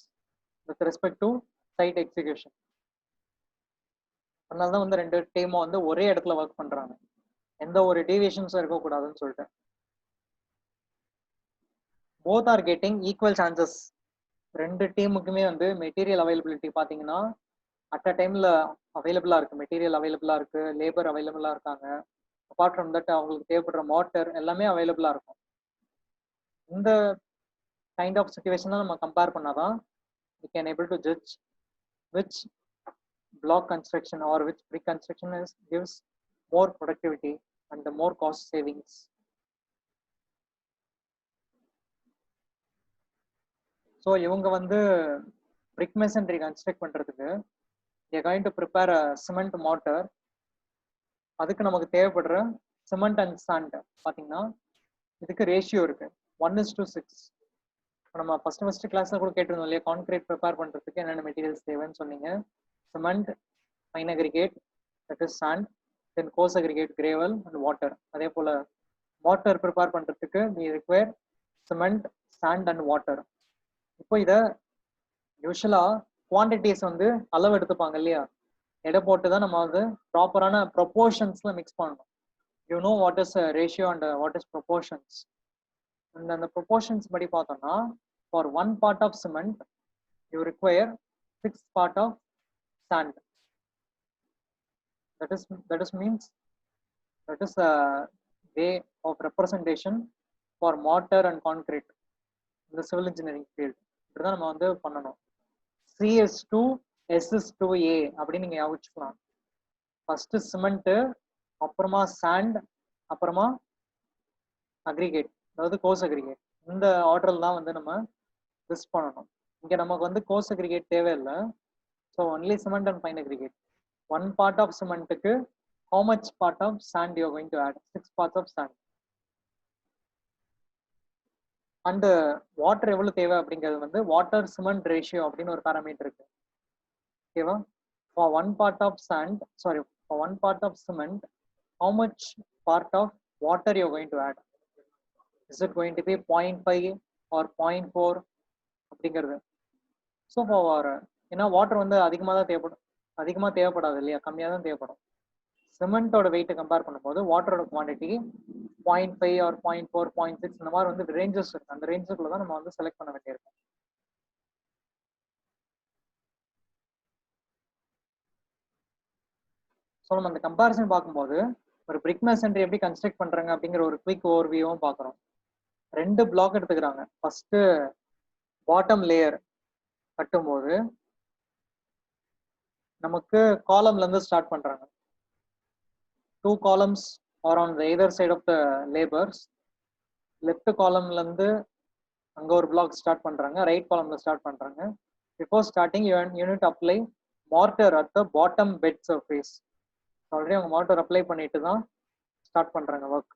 with respect to site execution. அதனால தான் வந்து 2 டீமும் வந்து ஒரே இடத்துல ஒர்க் பண்றாங்க, எந்த ஒரு டீவியேஷன்ஸும் இருக்கக்கூடாதுன்னு சொல்லிட்டு. both are getting equal chances. 2 டீமுக்குமே வந்து மெட்டீரியல் அவைலபிலிட்டி பார்த்தீங்கன்னா அட் அ டைம்ல அவைலபிளா இருக்கு, மெட்டீரியல் அவைலபிளா இருக்கு, லேபர் அவைலபிளா இருக்காங்க. அப்பார்ட் ஃப்ரம் தட் அவங்களுக்கு தேவைப்படுற மோட்டர் எல்லாமே அவைலபிளா இருக்கும். இந்த கைண்ட் ஆஃப் சிச்சுவேஷனை நம்ம கம்பேர் பண்ணாதான் we can able to judge which block construction or which brick construction gives more productivity and the more cost savings. So இவங்க வந்து brick masonry construct பண்றதுக்கு they are going to prepare a cement mortar. அதுக்கு நமக்கு தேவைப்படுற cement and sand பாத்தீங்கன்னா இதுக்கு ratio இருக்கு 1:6. நம்ம ஃபர்ஸ்ட் கிளாஸ்ல கூட கேட்டிருந்தோம் இல்லையா, கான்கிரீட் ப்ரிப்பேர் பண்றதுக்கு என்னென்ன மெட்டீரியல்ஸ் தேவைன்னு சொன்னீங்க. Cement, fine aggregate that is sand, then coarse aggregate gravel and water. அதே போல வாட்டர் ப்ரிப்பேர் பண்றதுக்கு we require cement, sand and water. இப்போ இதை யூஸ்வலா குவான்டிட்டிஸ் வந்து அளவு எடுத்துப்பாங்க இல்லையா, எடை போட்டு தான் நம்ம வந்து ப்ராப்பரான ப்ரொபோர்ஷன்ஸ்ல மிக்ஸ் பண்ணணும். You know what is ratio and what is proportions. அந்த ப்ரொபோர்ஷன்ஸ் படி பார்த்தோம்னா for 1 part of cement you require 6 part of sand. That is means that is a way of representation for mortar and concrete in the civil engineering field. இப்படிதான் நம்ம வந்து பண்ணணும். C/2 S/2A அப்படி நீங்க யோசிச்சுக்கலாம். First cement, அப்புறமா sand, அப்புறமா aggregate, அதாவது course aggregate. இந்த ஆர்டர்ல தான் வந்து நம்ம லிஸ்ட் பண்ணணும். இங்க நமக்கு வந்து கோர்ஸ் அக்ரிகேட் தேவையில்லை. So only cement and fine aggregate. 1 part of சிமெண்ட்டுக்கு how much part of sand you are going to add? 6 parts of sand. And water எவ்வளவு தேவை அப்படிங்கிறது வந்து வாட்டர் சிமெண்ட் ரேஷியோ அப்படின்னு ஒரு பேராமீட்டர் இருக்கு. ஓகேவா? for 1 part of sand, sorry, for 1 part of cement, how much part of water you are going to add? Is it going to be 0.5 or 0.4 அப்படிங்கிறது. So for ஏன்னா water வந்து அதிகமாக தேவைப்படாது இல்லையா, கம்மியாக தான் தேவைப்படும். சிமெண்டோட வெயிட்டை கம்பேர் பண்ணும்போது வாட்டரோட குவான்டிட்டி 0.5 ஆர் 0.4, 0.6 இந்த மாதிரி வந்து ரேஞ்சஸ் இருக்கு. அந்த ரேஞ்சுக்குள்ள தான் நம்ம வந்து செலக்ட் பண்ண வேண்டியிருக்கும். ஸோ நம்ம அந்த கம்பேரிசன் பார்க்கும்போது ஒரு பிரிக் மேசன்ரி எப்படி கன்ஸ்ட்ரக்ட் பண்றாங்க அப்படிங்கிற ஒரு குவிக் ஓவர்வியூவும் பார்க்குறோம். 2 பிளாக் எடுத்துக்கிறாங்க. ஃபர்ஸ்ட் பாட்டம் லேயர் கட்டும்போது நமக்கு காலம்ல இருந்து ஸ்டார்ட் பண்றாங்க. 2 columns are on the either side of the labors. Left காலம்ல இருந்து அங்க ஒரு பிளாக் ஸ்டார்ட் பண்றாங்க, ரைட் காலம்ல ஸ்டார்ட் பண்றாங்க. Before starting you need to apply mortar at the bottom bed surface. Already அவங்க மார்ட்டர் அப்ளை பண்ணிட்டு தான் ஸ்டார்ட் பண்றாங்க ஒர்க்.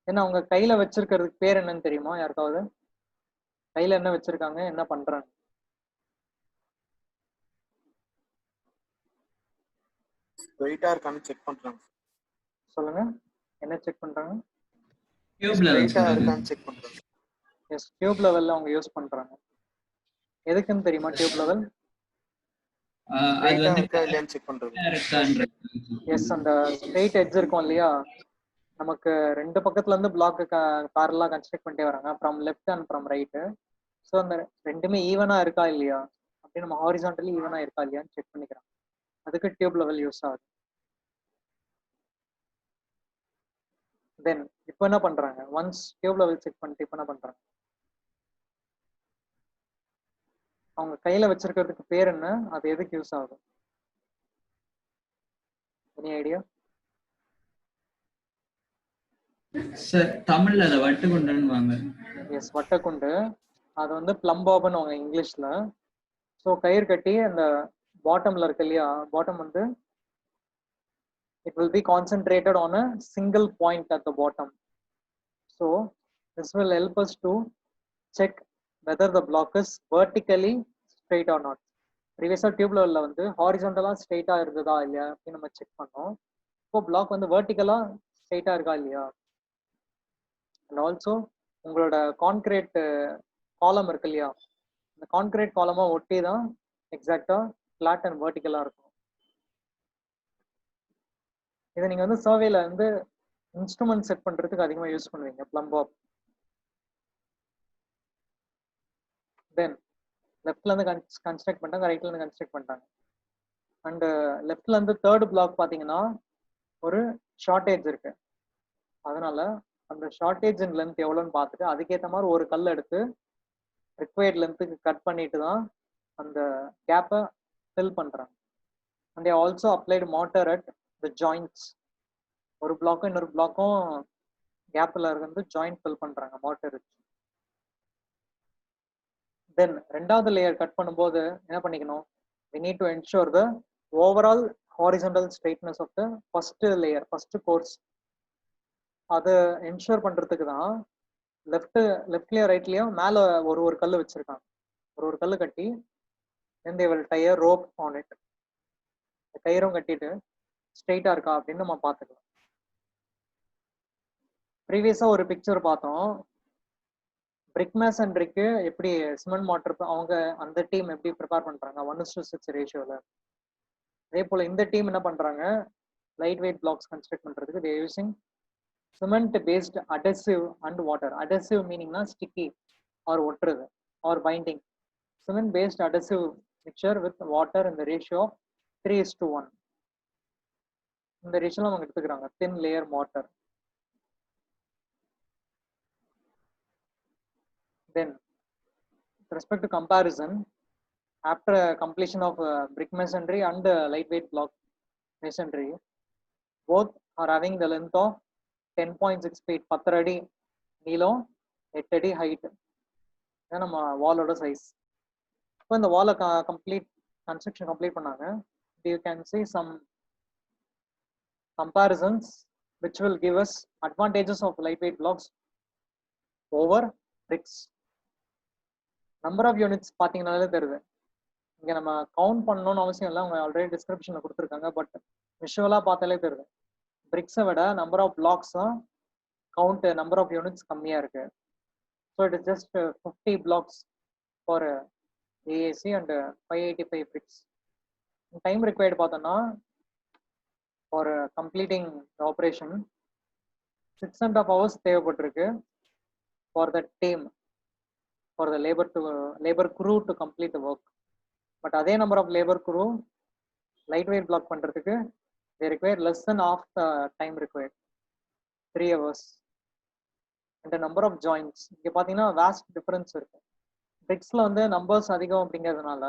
ஏன்னா அவங்க கையில வச்சிருக்கிறதுக்கு பேர் என்னன்னு தெரியுமா யாருக்காவது? கையில என்ன வச்சிருக்காங்க, என்ன பண்றாங்க? ஸ்ட்ரைட்டா இருக்கான்னு செக் பண்றாங்க. சொல்லுங்க, என்ன செக் பண்றாங்க? ஸ்ட்ரைட்டா இருக்கான்னு செக் பண்றாங்க. எஸ், டியூப் லெவல்ல அவங்க யூஸ் பண்றாங்க. எதுக்குன்னு தெரியுமா? டியூப் லெவல் அது வந்து இருக்கா இல்லையான்னு செக் பண்றது. எஸ், அந்த ஸ்ட்ரெயிட் எட்ஜ் இருக்கும் இல்லையா, நமக்கு 2 பக்கத்துல இருந்து பிளாக் கார்லாம் கன்ஸ்ட்ரக்ட் பண்ணிட்டே வராங்க, from left and from right. So அந்த ரெண்டுமே ஈவனா இருக்கா இல்லையா அப்படின்னு நம்ம ஹாரிசான்டலி ஈவனா இருக்கா இல்லையான்னு செக் பண்ணிக்கிறோம். அதுக்கு டியூப் லெவல் யூஸ் ஆகுது. தென் இப்போ என்ன பண்றாங்க? ஒன்ஸ் டியூப் லெவல் செக் பண்ணிட்டு இப்போ என்ன பண்றாங்க? அவங்க கையில வச்சிருக்கிறதுக்கு பேர் என்ன, அது எதுக்கு யூஸ் ஆகுது? Any idea? சார் தமிழ்ல அத வட்டுக்குண்டுன்னுவாங்க. எஸ், வட்டக்குண்டு. அது வந்து பிளம்பாப்னு அவங்க இங்கிலீஷ்ல. ஸோ கயிறு கட்டி அந்த பாட்டம்ல இருக்கு இல்லையா, பாட்டம் வந்து it will be concentrated on a single point at the bottom. So this will help us to check whether the block is vertically straight or not. ப்ரீவியஸா டியூப் லெவல்ல வந்து ஹாரிசான்டலா ஸ்ட்ரெயிட்டா இருக்குதா இல்லையா அப்படின்னு நம்ம செக் பண்ணோம். இப்போ பிளாக் வந்து வெர்டிகலா ஸ்ட்ரெயிட்டா இருக்கா இல்லையா. அண்ட் ஆல்சோ உங்களோட கான்கிரீட் காலம் இருக்கு இல்லையா, இந்த கான்கிரீட் காலமா ஒட்டி தான் எக்ஸாக்டா ஃபிளாட் அண்ட் வெர்டிகலா இருக்கும். இதை நீங்க வந்து சர்வேல வந்து இன்ஸ்ட்ருமெண்ட் செட் பண்றதுக்கு அதிகமா யூஸ் பண்ணுவீங்க, பிளம்பாப். தென் லெஃப்ட்ல இருந்து கன்ஸ்ட்ரக்ட் பண்ணிட்டாங்க, ரைட்ல இருந்து கன்ஸ்ட்ரக்ட் பண்ணிட்டாங்க. அண்ட் லெஃப்ட்ல இருந்து தேர்ட் பிளாக் பாத்தீங்கன்னா ஒரு ஷார்டேஜ் இருக்கு. அதனால அந்த ஷார்டேஜ் அண்ட் லென்த் எவ்வளோன்னு பார்த்துட்டு அதுக்கேற்ற மாதிரி ஒரு கல் எடுத்து ரிக்வயர்ட் லென்த்துக்கு கட் பண்ணிட்டு தான் அந்த கேப்பை ஃபில் பண்றாங்க. And also applied mortar at the joints. ஒரு பிளாக்கும் இன்னொரு பிளாக்கும் கேப்ல இருந்து ஜாயிண்ட் ஃபில் பண்றாங்க மார்டர். தென் ரெண்டாவது லேயர் கட் பண்ணும்போது என்ன பண்ணிக்கணும், we need to ensure the overall horizontal straightness of the first layer, first course. அதை என்ஷூர் பண்றதுக்கு தான் லெஃப்ட்லயும் ரைட்லயும் மேல ஒரு கல் வச்சிருக்காங்க. ஒரு கல் கட்டி then they will tie a rope on it. கயிறும் கட்டிட்டு ஸ்ட்ரெயிட்டா இருக்கா அப்படின்னு நம்ம பார்த்துக்கலாம். ப்ரீவியஸா ஒரு பிக்சர் பார்த்தோம், பிரிக் மேசன்ட்ரிக்கு எப்படி சிமெண்ட் மார்டர் அவங்க அந்த டீம் எப்படி ப்ரிப்பேர் பண்றாங்க 1:6 ரேஷியோல. அதே போல இந்த டீம் என்ன பண்றாங்க, லைட் வெயிட் பிளாக்ஸ் கன்ஸ்ட்ரக்ட் பண்றதுக்கு they using cement based adhesive and water. Adhesive meaningனா sticky or ஒட்டுறது or binding. Cement based adhesive mixture with water in the ratio of 3:1. இந்த ரேஷியோல அவங்க எடுத்துக்கிறாங்க thin layer mortar. Then with respect to comparison, after completion of brick masonry and lightweight block masonry, both are having the length of 10.6 feet, 10 அடி நீளம், 8 அடி height. இதான் நம்ம வாலோட size. இப்போ இந்த வாலை கன்ஸ்ட்ரக்ஷன் கம்ப்ளீட் பண்ணாங்க. You can see some comparisons which will give us advantages of lightweight blocks over bricks. Number of units பார்த்தீங்கன்னாலே தெரியுது. இங்கே நம்ம கவுண்ட் பண்ணணும்னு அவசியம் இல்லை, அவங்க ஆல்ரெடி டிஸ்கிரிப்ஷனில் கொடுத்துருக்காங்க. பட் விஷுவலாக பார்த்தாலே தெரியுது, பிரிக்ஸை விட நம்பர் ஆஃப் பிளாக்ஸ் தான் கவுண்ட், நம்பர் ஆஃப் யூனிட்ஸ் கம்மியாக இருக்கு. So it is just 50 blocks for AAC and 585 bricks. Time required பார்த்தோம்னா ஃபார் கம்ப்ளீட்டிங் ஆப்ரேஷன் 6.5 hours தேவைப்பட்டிருக்கு for the team, for the labor crew to complete the work. But அதே number of labor crew lightweight block பண்றதுக்கு they require less than half the time required, 3 hours. And the number of joints, இங்க பாத்தீங்கன்னா vast difference இருக்கு. பிரிக்ஸ்ல வந்து numbers அதிகம் அப்படிங்கிறதுனால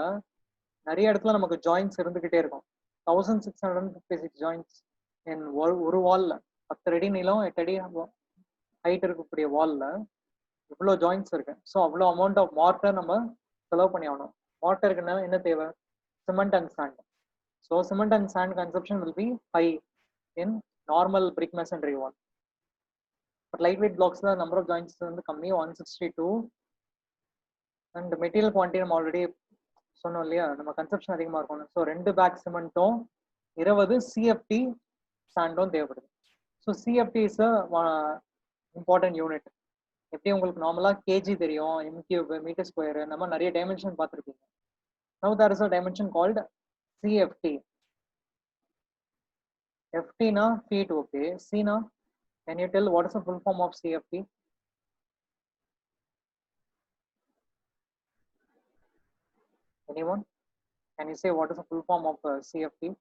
நிறைய இடத்துல நமக்கு ஜாயின்ஸ் இருந்துகிட்டே இருக்கும். 1656 ஜாயின்ஸ் இன் ஒரு வால்ல, 10 அடி நீளம் 8 அடி ஹைட் இருக்கக்கூடிய வால்ல இவ்வளோ ஜாயின்ட்ஸ் இருக்கு. ஸோ அவ்வளோ அமௌண்ட் ஆஃப் மார்ட்டர் நம்ம செலவு பண்ணி ஆகணும். மார்ட்டருக்கு என்ன தேவை, cement and sand. So cement and sand consumption will be high in normal brick masonry wall. But light weight பிளாக்ஸ்ல நம்பர் ஆஃப் ஜாயின்ட்ஸ் வந்து கம்மி, 162. அண்ட் மெட்டீரியல் குவான்டிட்டி நம்ம ஆல்ரெடி சொன்னோம் இல்லையா, நம்ம கன்சப்ஷன் அதிகமாக இருக்கணும். ஸோ 2 பேக் சிமெண்ட்டும் 20 சிஎஃப்டி சாண்டும் தேவைப்படுது. So CFT is important unit. எப்படி உங்களுக்கு நார்மலா கேஜி தெரியும், எம் கியூப், மீட்டர் ஸ்கொயர், நம்ம நிறைய டைமென்ஷன் பார்த்துருப்பீங்க. Now there is a dimension called CFT. FT na feet, okay. C na, can you tell what is the full form of CFT? Anyone? Can you say what is the full form of CFT?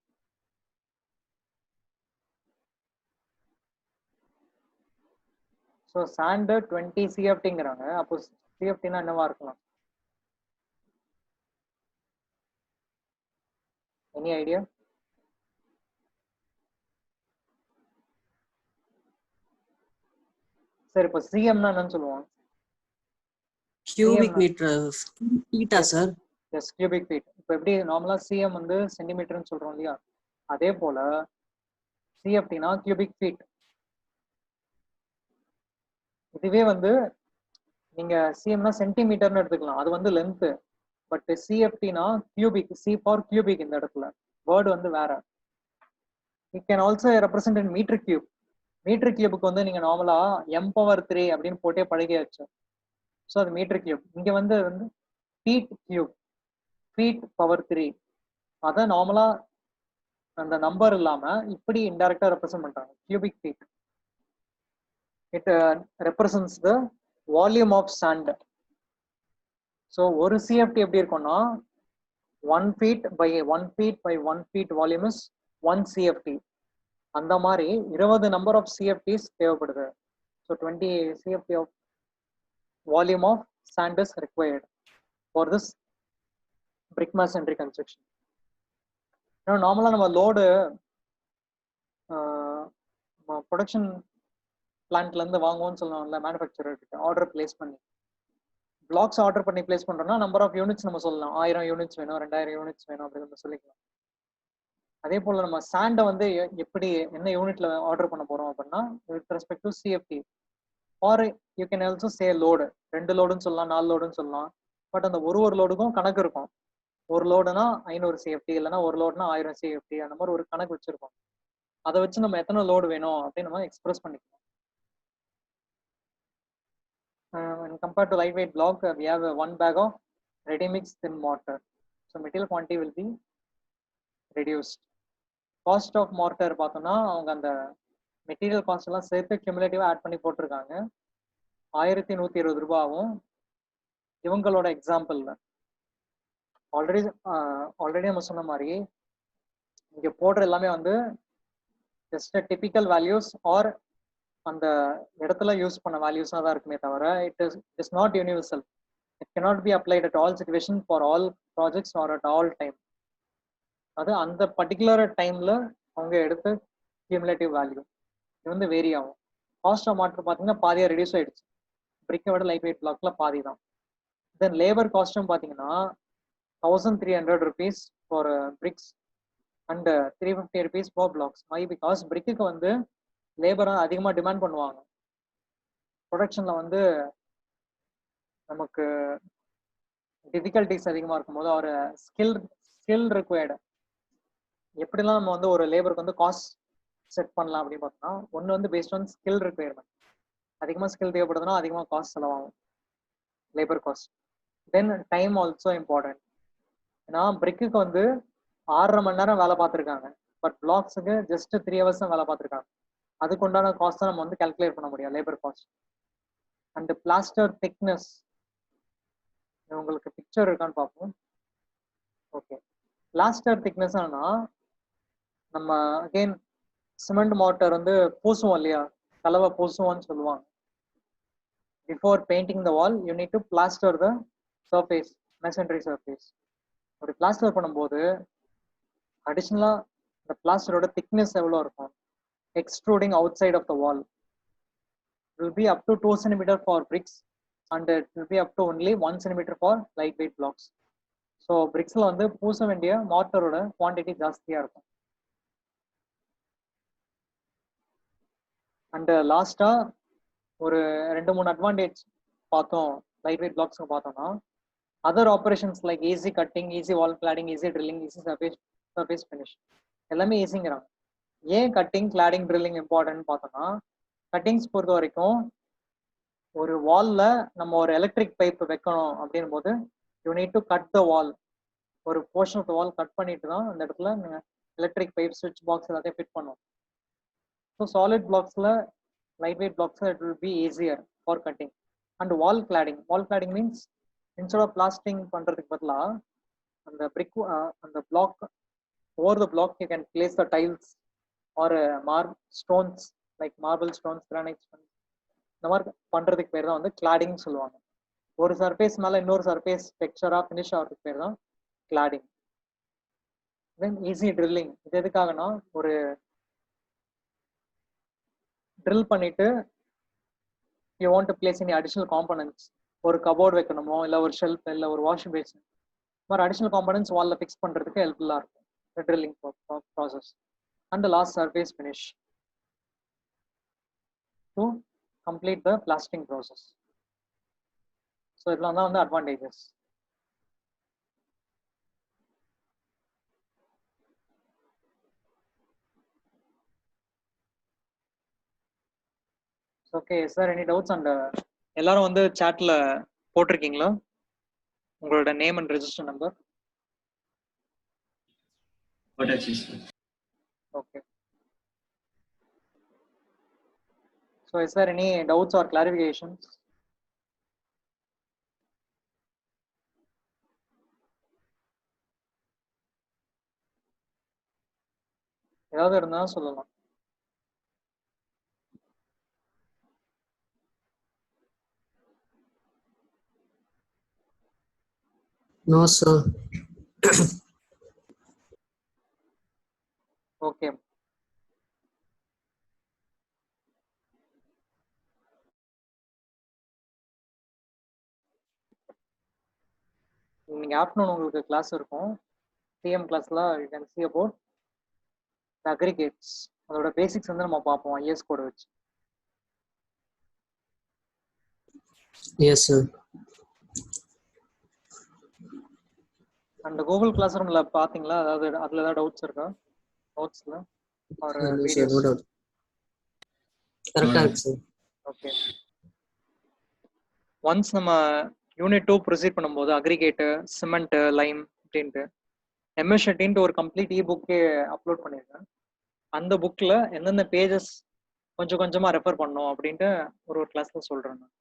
So sand 20 CFTங்கிறாங்க. அப்போ CFTனா என்னவா இருக்கலாம்? Any idea? சரி, இப்போ சிஎம்னா என்னன்னு சொல்லுவோம்? cubic meters feet sir. Yes, cubic feet. இப்போ எப்படி நார்மலா சிஎம் வந்து சென்டிமீட்டர்னு சொல்றோம் இல்லையா, அதே போல சிஎஃப்டினா கியூபிக் ஃபீட். இதுவே வந்து நீங்க சிஎம்னா சென்டிமீட்டர்னு எடுத்துக்கலாம், அது வந்து லென்த். பட் சிஎஃப்டினா கியூபிக், சி ஃபார் கியூபிக். இந்த இடத்துல வேர்டு வந்து வேற. It can also represent in metre cube. Metre கியூபுக்கு வந்து நீங்க நார்மலா m⁻3 அப்படின்னு போட்டே பழகியாச்சு. ஸோ அது மீட்டர் கியூப். இங்க வந்து ஃபீட் கியூப், ஃபீட் பவர் 3. அதான் நார்மலா அந்த நம்பர் இல்லாம இப்படி இன்டைரக்டா ரெப்ரசென்ட் பண்றாங்க, cubic feet. It represents the volume of sand. So ஒரு சிஎஃப்டி எப்படி இருக்கும்னா 1 feet by 1 feet by 1 feet volume is 1 CFT. அந்த மாதிரி 20 நம்பர் ஆஃப் சிஎஃப்டிஸ் தேவைப்படுது. So 20 CFT of volume of sand is required for this brick masonry construction. நார்மலா நம்ம load production பிளான்ட்ல இருந்து வாங்குவோம்னு சொல்லலாம்ல, மேனுஃபேக்சரர் கிட்ட ஆர்டர் பிளேஸ் பண்ணி பிளாக்ஸ் ஆர்டர் பண்ணி பிளேஸ் பண்றோம்னா நம்பர் ஆஃப் யூனிட்ஸ் நம்ம சொல்லலாம், 1000 யூனிட்ஸ் வேணும், 2000 யூனிட்ஸ் வேணும் அப்படின்னு நம்ம சொல்லிக்கலாம். அதே போல நம்ம சாண்டை வந்து எப்படி என்ன யூனிட்ல ஆர்டர் பண்ண போறோம் அப்படின்னா with respect to CFT R you can also say load, 2 லோடுன்னு சொல்லலாம், 4 லோடுன்னு சொல்லலாம். பட் அந்த ஒரு லோடுக்கும் கணக்கு இருக்கும். ஒரு லோடுனா 500 சிஎஃப்டி, இல்லைன்னா ஒரு லோடுனா 1000 சிஎஃப்டி, அந்த மாதிரி ஒரு கணக்கு வச்சிருக்கோம். அதை வச்சு நம்ம எத்தனை லோடு வேணும் அப்படின்னு நம்ம எக்ஸ்பிரஸ் பண்ணிக்கலாம். When compared to lightweight block, we have one bag of ready mix thin mortar, so material quantity will be reduced. Cost of mortar பார்த்தோம்னா அவங்க அந்த மெட்டீரியல் காஸ்ட் எல்லாம் சேர்த்து கியூமுலேட்டிவா ஆட் பண்ணி போட்டிருக்காங்க. 1120 ரூபாயும். இவங்களோட எக்ஸாம்பிள்ல ஆல்ரெடி நம்ம சொன்ன மாதிரி இங்க போடுற எல்லாமே வந்து ஜஸ்ட் டிபிக்கல் வேல்யூஸ் ஆர் அந்த இடத்துல யூஸ் பண்ண வேல்யூஸாக தான் இருக்குமே தவிர it is not universal. It cannot be applied at all situation for all projects or at all time. அது அந்த பர்டிகுலர் டைம்ல அவங்க எடுத்த கியூமுலேட்டிவ் வேல்யூ இது வந்து வேரி ஆகும். காஸ்ட் ஆஃப் மாட்டர் பார்த்தீங்கன்னா பாதியாக ரெடியூஸ் ஆயிடுச்சு, பிரிக்கை விட லைட் வெயிட் பிளாக்ல பாதி தான். தென் லேபர் காஸ்ட்டும் பார்த்தீங்கன்னா 1300 rupees ஃபார் bricks and 350 rupees for blocks. My because பிரிக்குக்கு வந்து லேபரை அதிகமாக டிமாண்ட் பண்ணுவாங்க. ப்ரொடக்ஷன்ல வந்து நமக்கு டிஃபிகல்டிஸ் அதிகமாக இருக்கும்போது ஒரு ஸ்கில் ரிக்வயர்டு எப்படிலாம் நம்ம வந்து ஒரு லேபருக்கு வந்து காஸ்ட் செட் பண்ணலாம் அப்படின்னு பார்த்தோம்னா ஒன்று வந்து பேஸ்ட் ஆன் ஸ்கில் ரிக்வயர்மெண்ட். அதிகமாக ஸ்கில் தேவைப்படுதுன்னா அதிகமாக காஸ்ட் செலவாகும், லேபர் காஸ்ட். தென் டைம் ஆல்சோ இம்பார்ட்டன்ட். ஏன்னா பிரிக்குக்கு வந்து 6.5 மணி நேரம் வேலை பார்த்துருக்காங்க, பட் பிளாக்ஸுக்கு ஜஸ்ட் 3 hours தான் வேலை பார்த்துருக்காங்க. அதுக்கு உண்டான காஸ்ட் நம்ம வந்து கால்குலேட் பண்ண முடியும், labour cost. And plaster thickness, உங்களுக்கு பிக்சர் இருக்கான்னு பார்ப்போம். ஓகே, பிளாஸ்டர் திக்னஸ் ஆனா நம்ம அகெயின் சிமெண்ட் மார்ட்டர் வந்து பூசுவோம் இல்லையா, கலவை பூசுவோம்னு சொல்லுவாங்க. Before painting the wall you need to plaster the surface, masonry surface. அப்படி பிளாஸ்டர் பண்ணும்போது அடிஷ்னலா இந்த பிளாஸ்டரோட திக்னஸ் எவ்வளோ இருக்கும், extruding outside of the wall will be up to 2 cm for bricks and it will be up to only 1 cm for lightweight blocks. So bricks la வந்து பூச வேண்டிய மார்ட்டரோட quantity ஜாஸ்தியா இருக்கும். அண்ட் லாஸ்டா ஒரு 2-3 அட்வான்டேஜ் பார்த்தோம் லைட்வெயிட் பிளாக்ஸ்க்கு பார்த்தோம்னா other operations like easy cutting, easy wall cladding, easy drilling, easy surface finish எல்லாமே ஈஸிங்கிறாங்க. ஏன் கட்டிங், கிளாடிங், ட்ரில்லிங் இம்பார்ட்டன்ட் பார்த்தோம்னா கட்டிங்ஸ் பொறுத்த வரைக்கும் ஒரு வால்ல நம்ம ஒரு எலக்ட்ரிக் பைப் வைக்கணும் அப்படின் போது you need to cut the wall. ஒரு portion of the wall cut பண்ணிட்டு தான் அந்த இடத்துல நீங்கள் எலக்ட்ரிக் பைப், சுவிட்ச் பாக்ஸ் எல்லாத்தையும் ஃபிட் பண்ணுவோம். ஸோ சாலிட் பிளாக்ஸில், லைட் வெயிட் பிளாக்ஸில் it will be easier for cutting. And wall cladding means instead of plastering பண்ணுறதுக்கு பதிலாக அந்த பிரிக் அந்த block over the block you can place the tiles or stones like marble stones, granite stones. இந்த மாதிரி பண்றதுக்கு பேர் தான் வந்து கிளாடிங் சொல்லுவாங்க. ஒரு சர்ஃபேஸ் மேல இன்னொரு சர்ஃபேஸ் டெக்ஸ்சரா ஃபினிஷ் ஆகிறதுக்கு பேர் தான் கிளாடிங். தென் ஈஸி ட்ரில்லிங், இது எதுக்காகனா ஒரு ட்ரில் பண்ணிட்டு you want to place any additional components, ஒரு கபோர்டு வைக்கணுமோ இல்லை ஒரு ஷெல்ஃப் இல்லை ஒரு வாஷிங் பேசின், இந்த மாதிரி அடிஷனல் காம்பனன்ட்ஸ் வால்ல ஃபிக்ஸ் பண்றதுக்கு ஹெல்ப்ஃபுல்லா இருக்கும் drilling process. And last surface finish to complete the plastering process. So இதெல்லாம் தான் வந்து advantages. Okay, sir, any doubts? And எல்லாரும் வந்து chatல போட்டிருக்கீங்களா உங்களோட name and register number? Okay. So is there any doubts or clarifications? ஏதாவது இருந்தா சொல்லலாம். No, sir. Okay. இன்னைக்கு ஆஃப்டர்நூன் உங்களுக்கு கிளாஸ் இருக்கும். சிஎம் கிளாஸ்ல you can see about the aggregates. அதோட பேசிக்ஸ் வந்து நம்ம பார்ப்போம் ஐஎஸ் கோட் வச்சு. Yes, sir. அந்த கூகுள் கிளாஸ் ரூம்ல பாத்தீங்களா? அதாவது அதுல ஏதாவது டவுட்ஸ் இருக்கா? நோட்ஸ்ல or No, sir. Videos? No doubt. Correct, correct, sir. Okay. Once நம்ம யூனிட் 2 ப்ரொசீட் பண்ணும்போது அக்ரிகேட்டு, சிமெண்ட், லைம் அப்படின்ட்டு எம்எஸ் ஷெட்டின்ட்டு ஒரு கம்ப்ளீட் புக்கே அப்லோட் பண்ணியிருக்கேன். அந்த புக்கில் எந்தெந்த பேஜஸ் கொஞ்சம் கொஞ்சமாக ரெஃபர் பண்ணோம் அப்படின்ட்டு ஒரு கிளாஸில் சொல்கிறேன் நான்.